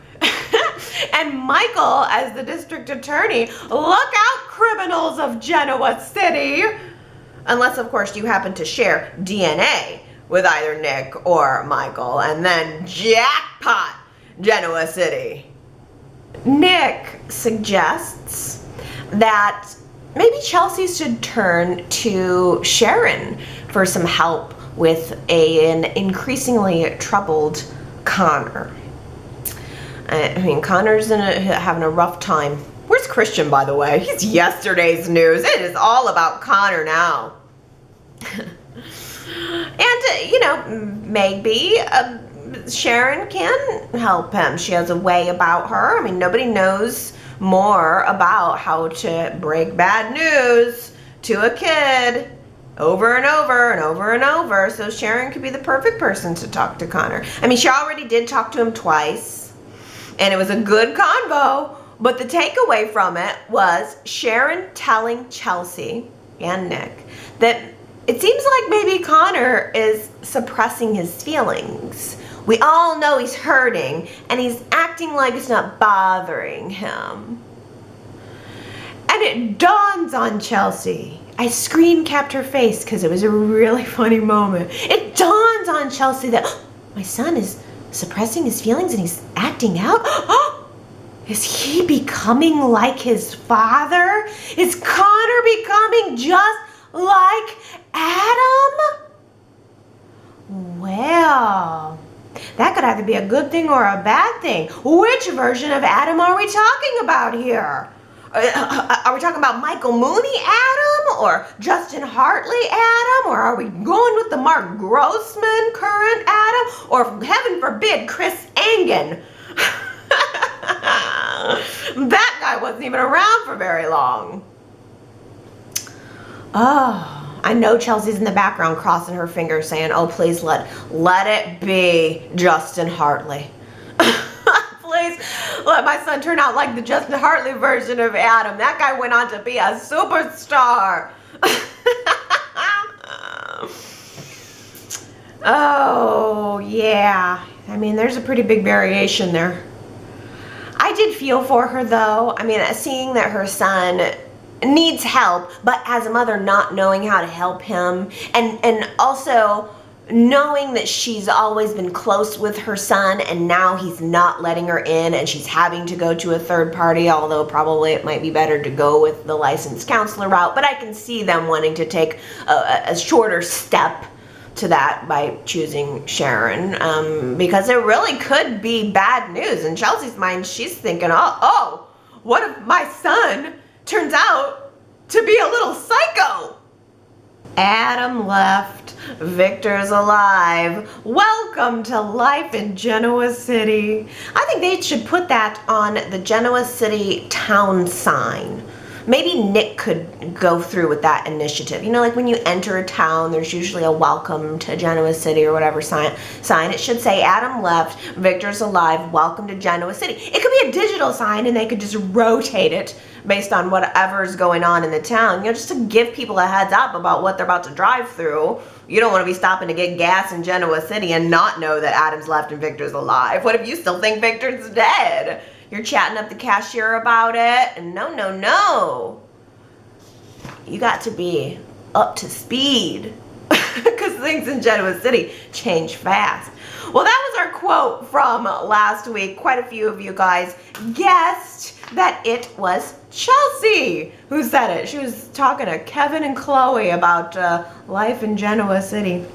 and Michael as the district attorney. Look out, criminals of Genoa City! Unless, of course, you happen to share DNA with either Nick or Michael, and then jackpot, Genoa City. Nick suggests that maybe Chelsea should turn to Sharon for some help with an increasingly troubled Connor. I mean, Connor's having a rough time. Where's Christian, by the way? He's yesterday's news. It is all about Connor now. And, you know, maybe Sharon can help him. She has a way about her. I mean, nobody knows more about how to break bad news to a kid over and over and over and over. So Sharon could be the perfect person to talk to Connor. I mean, she already did talk to him twice. And it was a good convo, but the takeaway from it was Sharon telling Chelsea and Nick that it seems like maybe Connor is suppressing his feelings. We all know he's hurting, and he's acting like it's not bothering him. And it dawns on Chelsea. I screen capped her face because it was a really funny moment. It dawns on Chelsea that my son is suppressing his feelings and he's acting out. Is he becoming like his father? Is Connor becoming just like Adam? Well, that could either be a good thing or a bad thing. Which version of Adam are we talking about here? Are we talking about Michael Mooney Adam or Justin Hartley Adam, or are we going with the Mark Grossman current Adam, or heaven forbid Chris Angen? That guy wasn't even around for very long. Oh, I know Chelsea's in the background crossing her fingers saying, oh, please let it be Justin Hartley. Please let my son turn out like the Justin Hartley version of Adam. That guy went on to be a superstar. Oh, yeah. I mean, there's a pretty big variation there. I did feel for her, though. I mean, seeing that her son needs help, but as a mother not knowing how to help him, and also knowing that she's always been close with her son and now he's not letting her in and she's having to go to a third party, although probably it might be better to go with the licensed counselor route. But I can see them wanting to take a shorter step to that by choosing Sharon, because it really could be bad news. In Chelsea's mind, she's thinking, oh, what if my son turns out to be a little psycho? Adam left, Victor's alive. Welcome to life in Genoa City. I think they should put that on the Genoa City town sign. Maybe Nick could go through with that initiative. You know, like when you enter a town, there's usually a welcome to Genoa City or whatever sign. It should say Adam left, Victor's alive, welcome to Genoa City. It could be a digital sign and they could just rotate it based on whatever's going on in the town, you know, just to give people a heads up about what they're about to drive through. You don't want to be stopping to get gas in Genoa City and not know that Adam's left and Victor's alive. What if you still think Victor's dead? You're chatting up the cashier about it, and no. You got to be up to speed because things in Genoa City change fast. Well, that was our quote from last week. Quite a few of you guys guessed that it was Chelsea who said it. She was talking to Kevin and Chloe about life in Genoa City.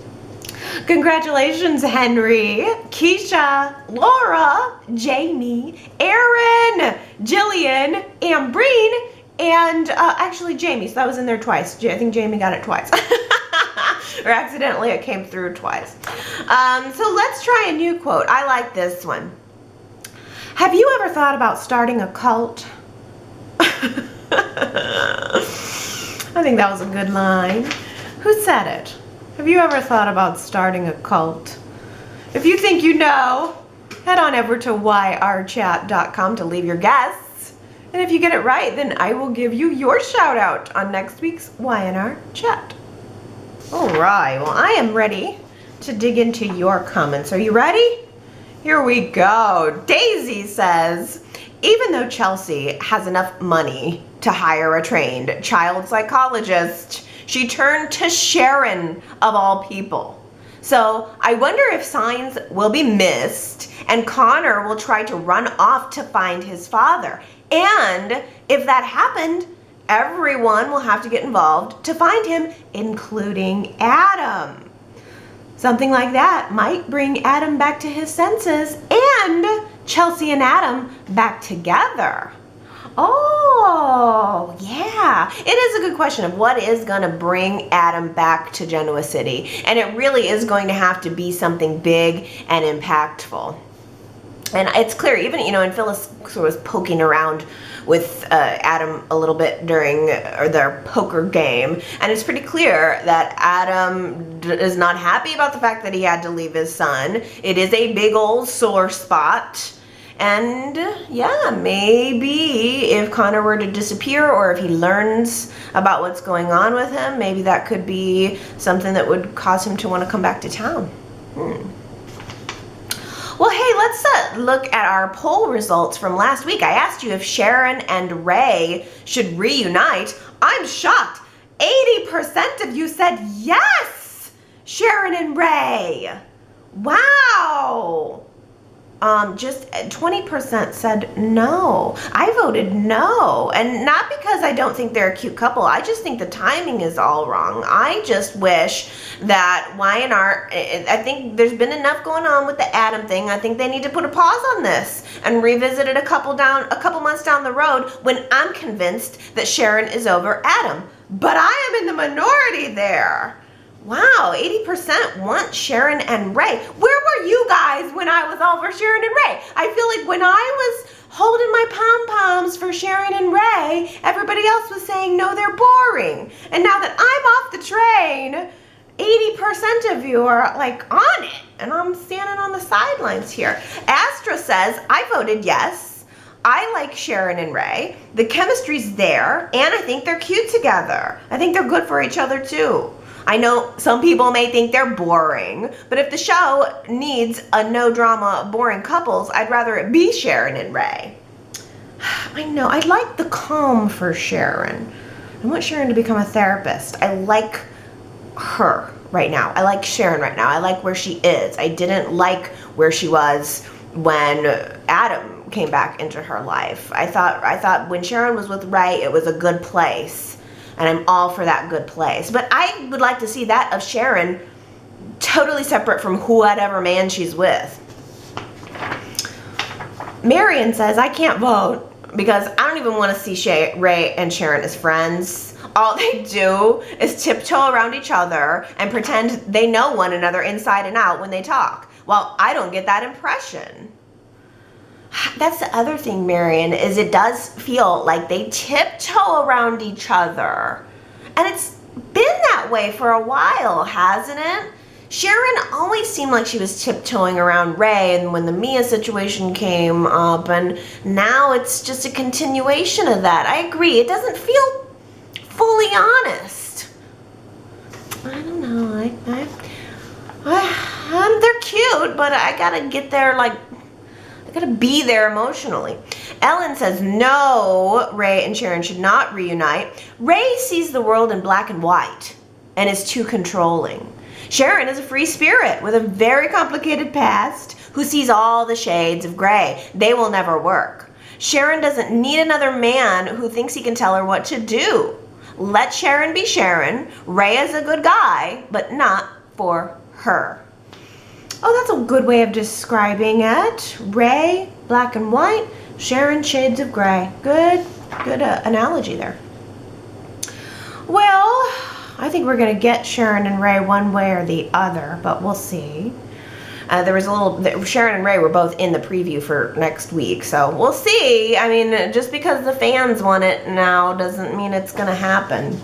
Congratulations, Henry, Keisha, Laura, Jamie, Aaron, Jillian, Ambreen, and actually Jamie, so that was in there twice. I think Jamie got it twice. Or accidentally it came through twice. So let's try a new quote. I like this one. Have you ever thought about starting a cult? I think that was a good line. Who said it? Have you ever thought about starting a cult? If you think you know, head on over to yrchat.com to leave your guess. And if you get it right, then I will give you your shout out on next week's Y&R Chat. All right, well, I am ready to dig into your comments. Are you ready? Here we go. Daisy says, even though Chelsea has enough money to hire a trained child psychologist, she turned to Sharon of all people. So I wonder if signs will be missed and Connor will try to run off to find his father. And if that happened, everyone will have to get involved to find him, including Adam. Something like that might bring Adam back to his senses and Chelsea and Adam back together. Oh, yeah. It is a good question of what is going to bring Adam back to Genoa City. And it really is going to have to be something big and impactful. And it's clear, even, and Phyllis was poking around with Adam a little bit during their poker game. And it's pretty clear that Adam is not happy about the fact that he had to leave his son. It is a big old sore spot. And yeah, maybe if Connor were to disappear or if he learns about what's going on with him, maybe that could be something that would cause him to want to come back to town. Well, hey, let's look at our poll results from last week. I asked you if Sharon and Ray should reunite. I'm shocked. 80% of you said yes, Sharon and Ray. Wow. Just 20% said no. I voted no, and not because I don't think they're a cute couple. I just think the timing is all wrong. I just wish that Y&R, I think there's been enough going on with the Adam thing. I think they need to put a pause on this and revisit it a couple months down the road when I'm convinced that Sharon is over Adam. But I am in the minority there. Wow, 80% want Sharon and Ray. Where were you guys when I was all for Sharon and Ray? I feel like when I was holding my pom-poms for Sharon and Ray, everybody else was saying, no, they're boring. And now that I'm off the train, 80% of you are like on it. And I'm standing on the sidelines here. Astra says, I voted yes. I like Sharon and Ray. The chemistry's there, and I think they're cute together. I think they're good for each other too. I know some people may think they're boring, but if the show needs a no drama, boring couples, I'd rather it be Sharon and Ray. I know, I like the calm for Sharon. I want Sharon to become a therapist. I like her right now. I like Sharon right now. I like where she is. I didn't like where she was when Adam came back into her life. I thought when Sharon was with Ray, it was a good place. And I'm all for that good place. But I would like to see that of Sharon totally separate from whatever man she's with. Marion says, I can't vote because I don't even want to see Ray and Sharon as friends. All they do is tiptoe around each other and pretend they know one another inside and out when they talk. Well, I don't get that impression. That's the other thing, Marion, is it does feel like they tiptoe around each other. And it's been that way for a while, hasn't it? Sharon always seemed like she was tiptoeing around Ray, and when the Mia situation came up, and now it's just a continuation of that. I agree. It doesn't feel fully honest. I don't know. They're cute, but I gotta get there, like, I gotta be there emotionally. Ellen says, no, Ray and Sharon should not reunite. Ray sees the world in black and white and is too controlling. Sharon is a free spirit with a very complicated past who sees all the shades of gray. They will never work. Sharon doesn't need another man who thinks he can tell her what to do. Let Sharon be Sharon. Ray is a good guy, but not for her. Oh, that's a good way of describing it. Ray, black and white. Sharon, shades of gray. Good analogy there. Well, I think we're going to get Sharon and Ray one way or the other, but we'll see. There was a little, Sharon and Ray were both in the preview for next week, so we'll see. I mean, just because the fans want it now doesn't mean it's going to happen.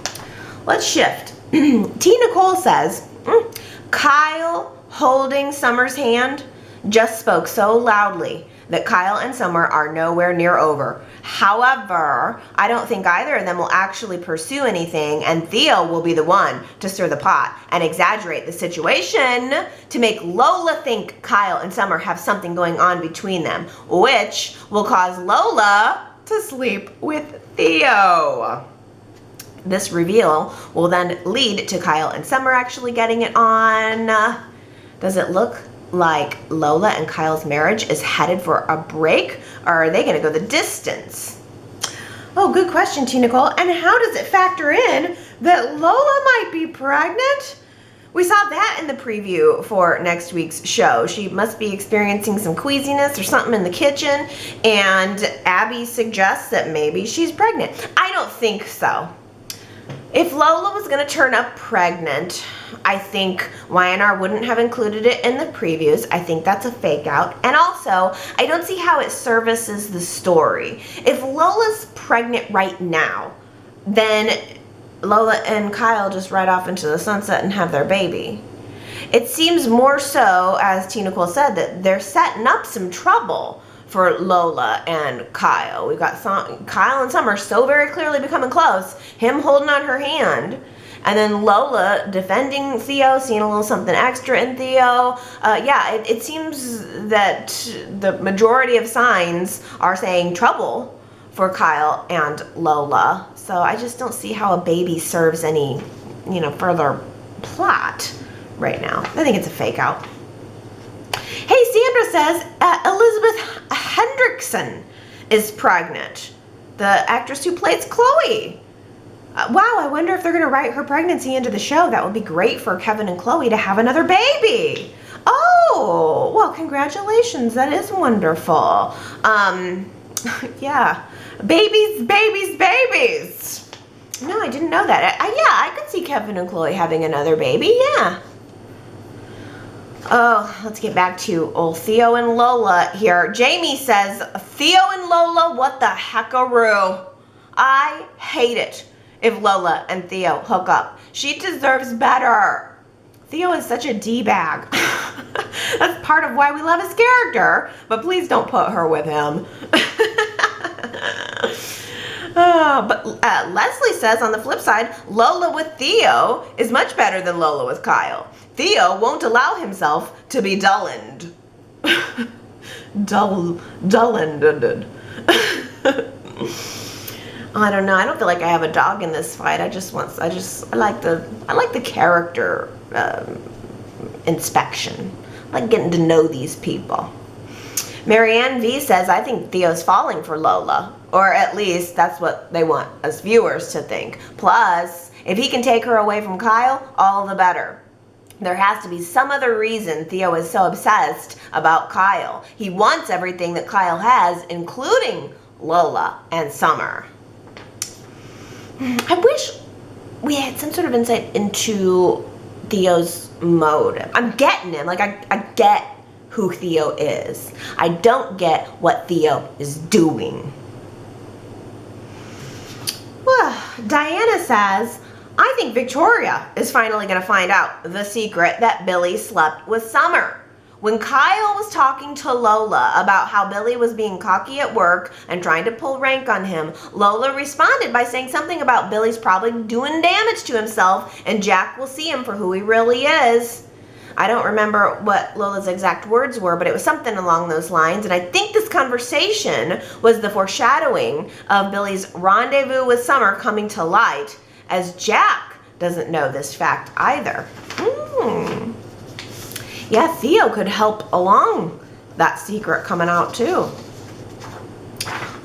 Let's shift. T. Nicole says, Kyle holding Summer's hand just spoke so loudly that Kyle and Summer are nowhere near over. However, I don't think either of them will actually pursue anything, and Theo will be the one to stir the pot and exaggerate the situation to make Lola think Kyle and Summer have something going on between them, which will cause Lola to sleep with Theo. This reveal will then lead to Kyle and Summer actually getting it on. Does it look like Lola and Kyle's marriage is headed for a break, or are they going to go the distance? Oh, good question, T. Nicole. And how does it factor in that Lola might be pregnant? We saw that in the preview for next week's show. She must be experiencing some queasiness or something in the kitchen, and Abby suggests that maybe she's pregnant. I don't think so. If Lola was going to turn up pregnant, I think Y&R wouldn't have included it in the previews. I think that's a fake out. And also, I don't see how it services the story. If Lola's pregnant right now, then Lola and Kyle just ride off into the sunset and have their baby. It seems more so, as T. Nicole said, that they're setting up some trouble for Lola and Kyle. We've got Kyle and Summer so very clearly becoming close, him holding on her hand, and then Lola defending Theo, seeing a little something extra in Theo. It seems that the majority of signs are saying trouble for Kyle and Lola. So I just don't see how a baby serves any, further plot right now. I think it's a fake out. Hey, Sandra says Elizabeth Hendrickson is pregnant. The actress who plays Chloe. Wow, I wonder if they're going to write her pregnancy into the show. That would be great for Kevin and Chloe to have another baby. Oh, well, congratulations. That is wonderful. Yeah. Babies. No, I didn't know that. I could see Kevin and Chloe having another baby. Yeah. Oh, let's get back to old Theo and Lola here. Jamie says, Theo and Lola, what the heckaroo? I hate it if Lola and Theo hook up. She deserves better. Theo is such a D-bag. That's part of why we love his character, but please don't put her with him. But Leslie says on the flip side, Lola with Theo is much better than Lola with Kyle. Theo won't allow himself to be dullened. Dullened. I don't know. I don't feel like I have a dog in this fight. I like the character inspection. I like getting to know these people. Marianne V says, I think Theo's falling for Lola. Or at least that's what they want us viewers to think. Plus, if he can take her away from Kyle, all the better. There has to be some other reason Theo is so obsessed about Kyle. He wants everything that Kyle has, including Lola and Summer. I wish we had some sort of insight into Theo's motive. I'm getting him. Like, I get who Theo is. I don't get what Theo is doing. Well, Diana says, I think Victoria is finally going to find out the secret that Billy slept with Summer. When Kyle was talking to Lola about how Billy was being cocky at work and trying to pull rank on him, Lola responded by saying something about Billy's probably doing damage to himself and Jack will see him for who he really is. I don't remember what Lola's exact words were, but it was something along those lines. And I think this conversation was the foreshadowing of Billy's rendezvous with Summer coming to light, as Jack doesn't know this fact either. Yeah, Theo could help along that secret coming out too.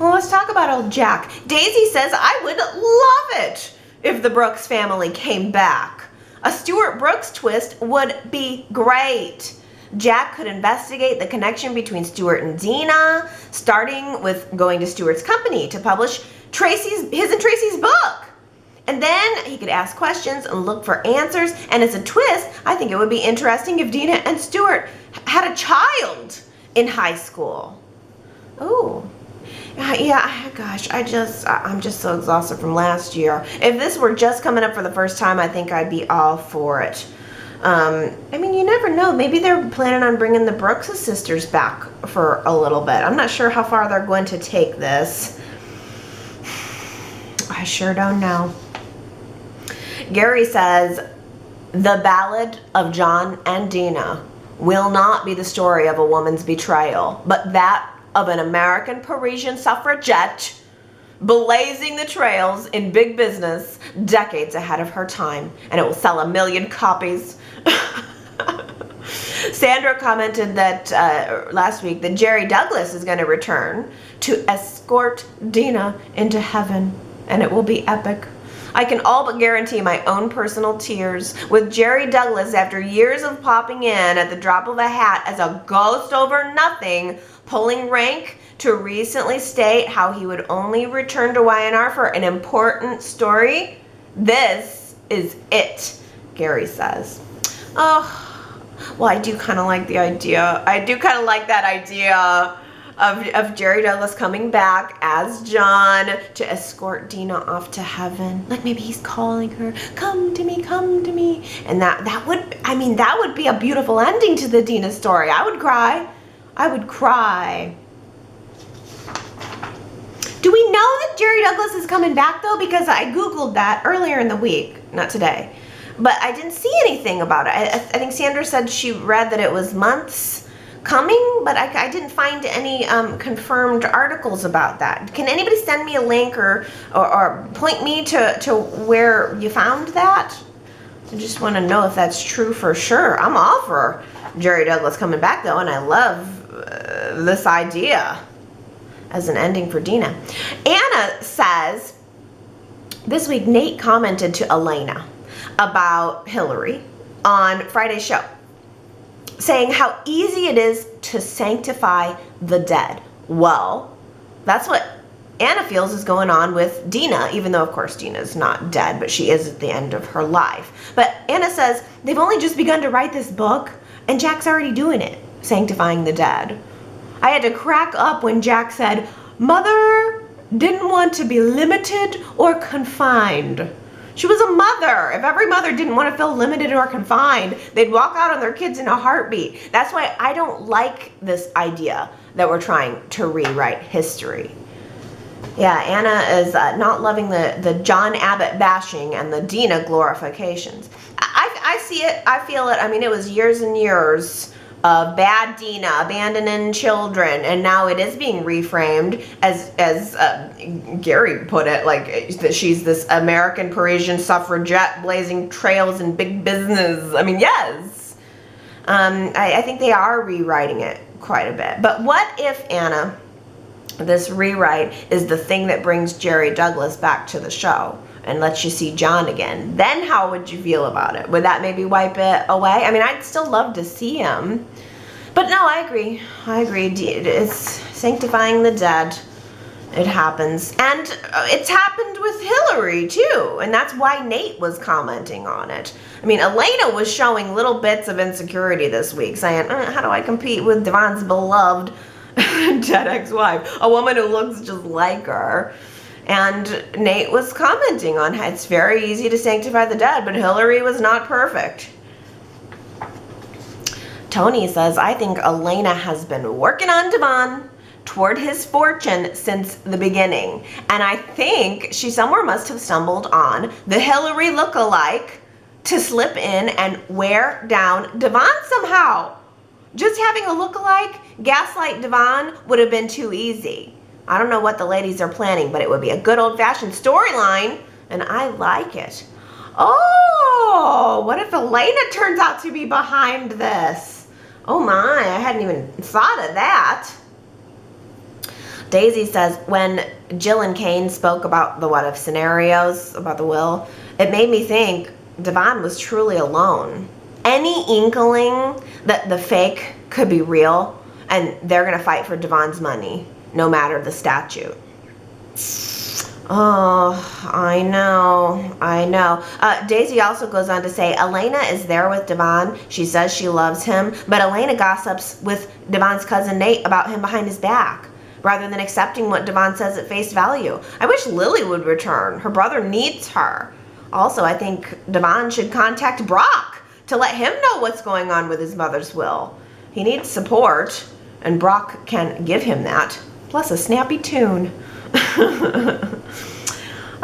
Well, let's talk about old Jack. Daisy says, I would love it if the Brooks family came back. A Stuart Brooks twist would be great. Jack could investigate the connection between Stuart and Dina, starting with going to Stuart's company to publish his and Tracy's book. And then he could ask questions and look for answers. And as a twist, I think it would be interesting if Dina and Stuart had a child in high school. Oh, yeah, gosh, I'm just so exhausted from last year. If this were just coming up for the first time, I think I'd be all for it. I mean, you never know. Maybe they're planning on bringing the Brooks sisters back for a little bit. I'm not sure how far they're going to take this. I sure don't know. Gary says, the Ballad of John and Dina will not be the story of a woman's betrayal, but that of an American Parisian suffragette blazing the trails in big business decades ahead of her time, and it will sell 1 million copies. Sandra commented that last week that Jerry Douglas is going to return to escort Dina into heaven, and it will be epic. I can all but guarantee my own personal tears with Jerry Douglas after years of popping in at the drop of a hat as a ghost over nothing, pulling rank to recently state how he would only return to Y&R for an important story. This is it, Gary says. Oh, well, I do kind of like the idea. I do kind of like that idea of Jerry Douglas coming back as John to escort Dina off to heaven. Like maybe he's calling her, come to me, come to me. And that would be a beautiful ending to the Dina story. I would cry. I would cry. Do we know that Jerry Douglas is coming back though? Because I Googled that earlier in the week, not today. But I didn't see anything about it. I think Sandra said she read that it was months coming, but I didn't find any confirmed articles about that. Can anybody send me a link or point me to where you found that? I just want to know if that's true for sure. I'm all for Jerry Douglas coming back though, and I love this idea as an ending for Dina. Anna says, this week Nate commented to Elena about Hillary on Friday's show, saying how easy it is to sanctify the dead. Well, that's what Anna feels is going on with Dina, even though, of course, Dina's not dead, but she is at the end of her life. But Anna says they've only just begun to write this book, and Jack's already doing it, sanctifying the dead. I had to crack up when Jack said, Mother didn't want to be limited or confined. She was a mother. If every mother didn't want to feel limited or confined, they'd walk out on their kids in a heartbeat. That's why I don't like this idea that we're trying to rewrite history. Yeah, Anna is not loving the John Abbott bashing and the Dina glorifications. I see it. I feel it. I mean, it was years and years of bad Dina abandoning children, and now it is being reframed as Gary put it, like that she's this American Parisian suffragette blazing trails in big business. I mean, yes. I think they are rewriting it quite a bit. But what if, Anna, this rewrite is the thing that brings Jerry Douglas back to the show and lets you see John again? Then how would you feel about it? Would that maybe wipe it away? I mean, I'd still love to see him. But no, I agree. I agree. It's sanctifying the dead. It happens. And it's happened with Hillary, too. And that's why Nate was commenting on it. I mean, Elena was showing little bits of insecurity this week, saying, how do I compete with Devon's beloved dead ex-wife? A woman who looks just like her. And Nate was commenting on how it's very easy to sanctify the dead, but Hillary was not perfect. Tony says, I think Elena has been working on Devon toward his fortune since the beginning. And I think she somewhere must have stumbled on the Hillary look-alike to slip in and wear down Devon somehow. Just having a look-alike gaslight Devon would have been too easy. I don't know what the ladies are planning, but it would be a good old-fashioned storyline, and I like it. Oh, what if Elena turns out to be behind this? Oh my, I hadn't even thought of that. Daisy says, when Jill and Kane spoke about the what if scenarios, about the will, it made me think, Devon was truly alone. Any inkling that the fake could be real, and they're going to fight for Devon's money, no matter the statute. Oh, I know. Daisy also goes on to say, Elena is there with Devon. She says she loves him, but Elena gossips with Devon's cousin Nate about him behind his back, rather than accepting what Devon says at face value. I wish Lily would return. Her brother needs her. Also, I think Devon should contact Brock to let him know what's going on with his mother's will. He needs support, and Brock can give him that, plus a snappy tune.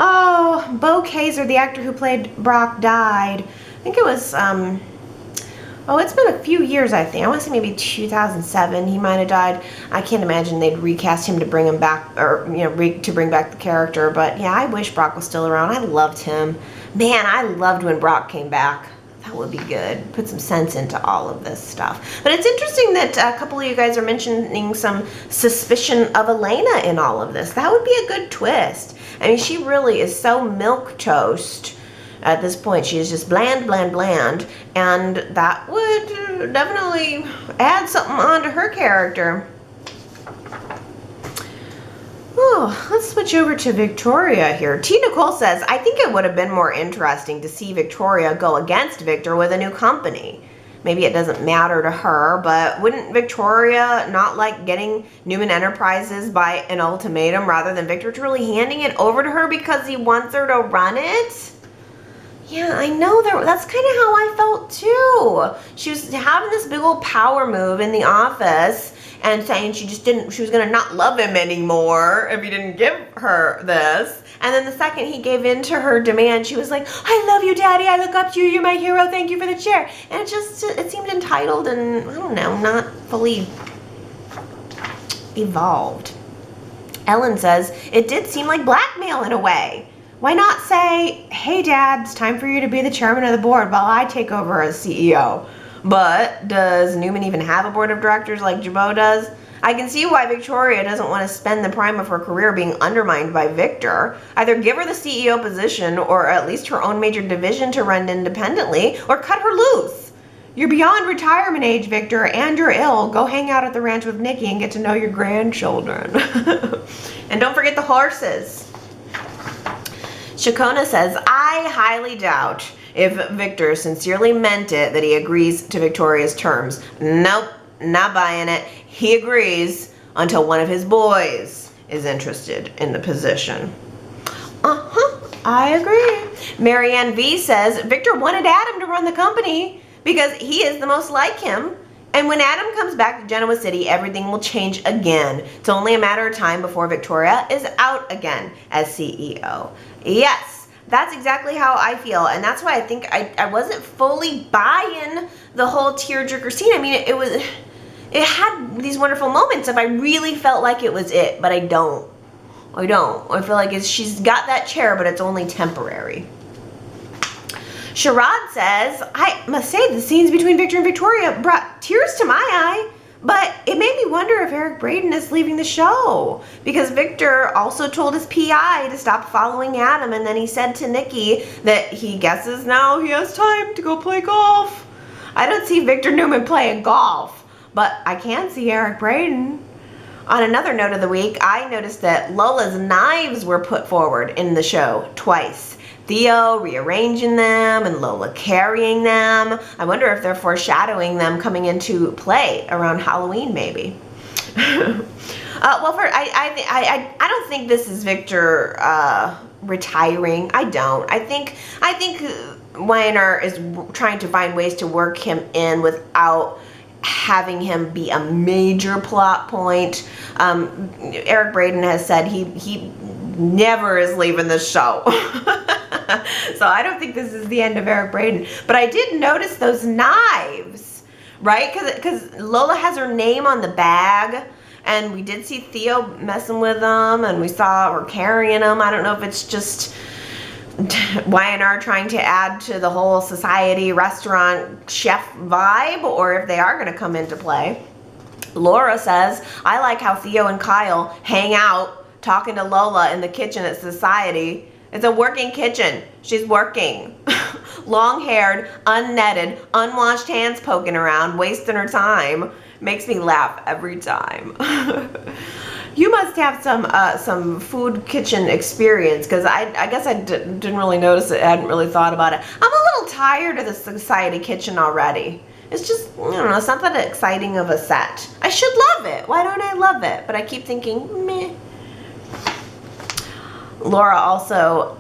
Oh, Bo Kaiser, the actor who played Brock, died. I think it was, it's been a few years, I think. I want to say maybe 2007 he might have died. I can't imagine they'd recast him to bring him back, or, to bring back the character. But yeah, I wish Brock was still around. I loved him. Man, I loved when Brock came back. That would be good. Put some sense into all of this stuff. But it's interesting that a couple of you guys are mentioning some suspicion of Elena in all of this. That would be a good twist. I mean, she really is so milquetoast at this point. She is just bland, bland, bland. And that would definitely add something onto her character. Oh, let's switch over to Victoria here. T. Nicole says, I think it would have been more interesting to see Victoria go against Victor with a new company. Maybe it doesn't matter to her, but wouldn't Victoria not like getting Newman Enterprises by an ultimatum rather than Victor truly handing it over to her because he wants her to run it? Yeah, I know that's kind of how I felt too. She was having this big old power move in the office and saying she was gonna not love him anymore if he didn't give her this. And then the second he gave in to her demand, she was like, I love you, Daddy, I look up to you, you're my hero, thank you for the chair. And it seemed entitled and, I don't know, not fully evolved. Ellen says, it did seem like blackmail in a way. Why not say, hey, Dad, it's time for you to be the chairman of the board while I take over as CEO? But does Newman even have a board of directors like Jabot does? I can see why Victoria doesn't want to spend the prime of her career being undermined by Victor. Either give her the CEO position or at least her own major division to run independently, or cut her loose. You're beyond retirement age, Victor, and you're ill. Go hang out at the ranch with Nikki and get to know your grandchildren. And don't forget the horses. Shakona says, I highly doubt if Victor sincerely meant it that he agrees to Victoria's terms. Nope, not buying it. He agrees until one of his boys is interested in the position. I agree. Marianne V says, Victor wanted Adam to run the company because he is the most like him. And when Adam comes back to Genoa City, everything will change again. It's only a matter of time before Victoria is out again as CEO. Yes, that's exactly how I feel. And that's why I think I wasn't fully buying the whole tearjerker scene. I mean, it had these wonderful moments if I really felt like it was it, but I don't. I feel like she's got that chair, but it's only temporary. Sherrod says, I must say the scenes between Victor and Victoria brought tears to my eye, but it made me wonder if Eric Braeden is leaving the show, because Victor also told his PI to stop following Adam, and then he said to Nikki that he guesses now he has time to go play golf. I don't see Victor Newman playing golf, but I can see Eric Braeden. On another note of the week, I noticed that Lola's knives were put forward in the show twice. Theo rearranging them and Lola carrying them. I wonder if they're foreshadowing them coming into play around Halloween, maybe. I don't think this is Victor retiring. I don't. I think Y&R is trying to find ways to work him in without having him be a major plot point. Eric Braeden has said he never is leaving the show. So I don't think this is the end of Eric Braeden. But I did notice those knives, right? Because Lola has her name on the bag. And we did see Theo messing with them. And we saw her carrying them. I don't know if it's just Y&R trying to add to the whole society restaurant chef vibe, or if they are going to come into play. Laura says, I like how Theo and Kyle hang out talking to Lola in the kitchen at Society. It's a working kitchen. She's working. long-haired, unnetted, unwashed hands poking around, wasting her time. Makes me laugh every time. You must have some food kitchen experience, because I guess I didn't really notice it. I hadn't really thought about it. I'm a little tired of the society kitchen already. It's just, I don't know, it's not that exciting of a set. I should love it. Why don't I love it? But I keep thinking, meh. Laura also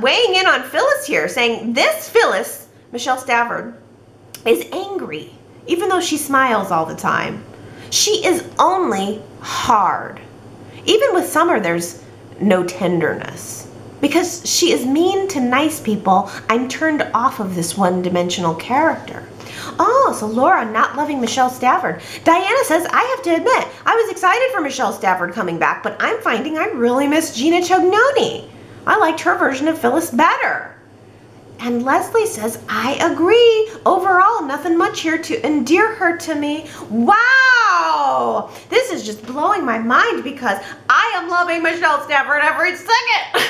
weighing in on Phyllis here, saying this Phyllis, Michelle Stafford, is angry, even though she smiles all the time. She is only hard. Even with Summer, there's no tenderness. Because she is mean to nice people, I'm turned off of this one-dimensional character. Oh, so Laura not loving Michelle Stafford. Diana says, I have to admit, I was excited for Michelle Stafford coming back, but I'm finding I really miss Gina Chognoni. I liked her version of Phyllis better. And Leslie says, I agree. Overall, nothing much here to endear her to me. Wow! This is just blowing my mind because I am loving Michelle Stafford every second.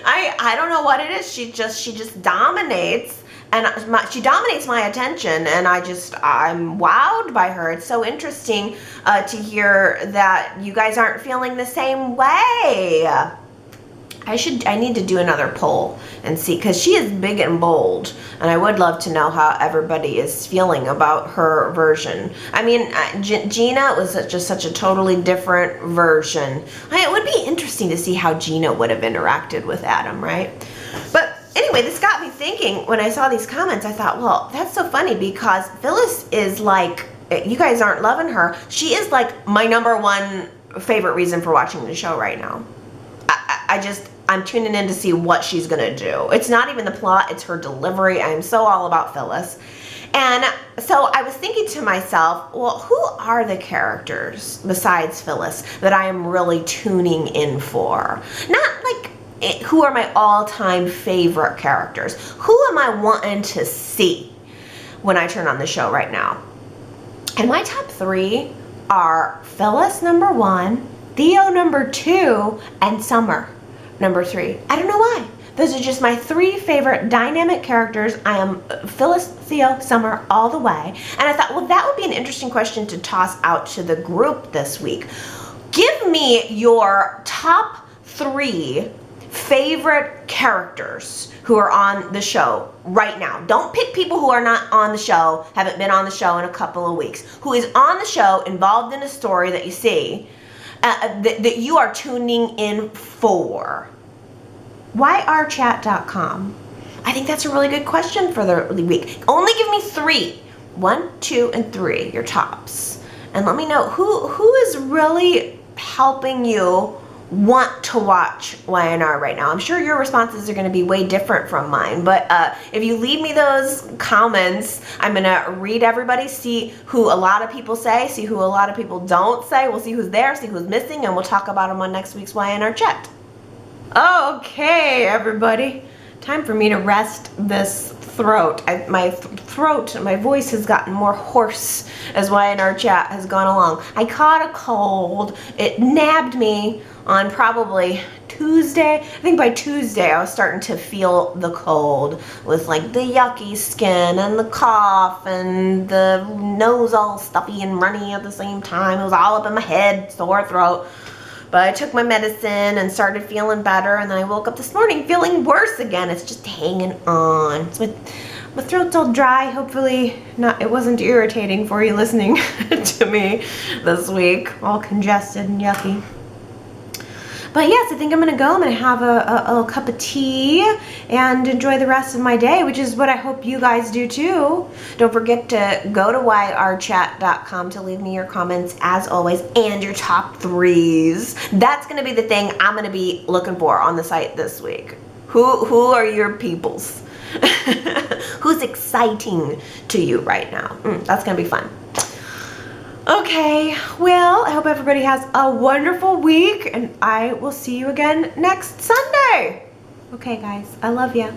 I don't know what it is. She just dominates. And she dominates my attention, and I'm wowed by her. It's so interesting to hear that you guys aren't feeling the same way. I need to do another poll and see, because she is big and bold, and I would love to know how everybody is feeling about her version. I mean, Gina was just such a totally different version. It would be interesting to see how Gina would have interacted with Adam, right? But anyway, this got me thinking. When I saw these comments, I thought, well, that's so funny, because Phyllis is like, you guys aren't loving her. She is like my #1 favorite reason for watching the show right now. I'm tuning in to see what she's gonna do. It's not even the plot, it's her delivery. I'm so all about Phyllis. And so I was thinking to myself, well, who are the characters besides Phyllis that I am really tuning in for? Not like who are my all-time favorite characters. Who am I wanting to see when I turn on the show right now? And my top 3 are Phyllis #1, Theo #2, and Summer #3. I don't know why. Those are just my 3 favorite dynamic characters. I am Phyllis, Theo, Summer all the way. And I thought, well, that would be an interesting question to toss out to the group this week. Give me your top 3 favorite characters who are on the show right now. Don't pick people who are not on the show, haven't been on the show in a couple of weeks. Who is on the show, involved in a story that you see, that you are tuning in for. YRChat.com. I think that's a really good question for the week. Only give me 3. 1, 2, and 3, your tops. And let me know who is really helping you want to watch Y&R right now. I'm sure your responses are going to be way different from mine, but if you leave me those comments, I'm going to read everybody, see who a lot of people say, see who a lot of people don't say. We'll see who's there, see who's missing, and we'll talk about them on next week's Y&R Chat. Okay, everybody. Time for me to rest this throat. My voice has gotten more hoarse as Y&R Chat has gone along. I caught a cold. It nabbed me on probably Tuesday. I think by Tuesday I was starting to feel the cold with like the yucky skin and the cough and the nose all stuffy and runny at the same time. It was all up in my head, sore throat. But I took my medicine and started feeling better, and then I woke up this morning feeling worse again. It's just hanging on. So my throat's all dry. Hopefully it wasn't irritating for you listening to me this week. All congested and yucky. But yes, I think I'm gonna go. I'm gonna have a little cup of tea and enjoy the rest of my day, which is what I hope you guys do too. Don't forget to go to yrchat.com to leave me your comments as always, and your top 3s. That's gonna be the thing I'm gonna be looking for on the site this week. Who are your peoples? Who's exciting to you right now? That's gonna be fun. Okay, well, I hope everybody has a wonderful week, and I will see you again next Sunday. Okay, guys, I love you.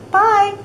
Bye.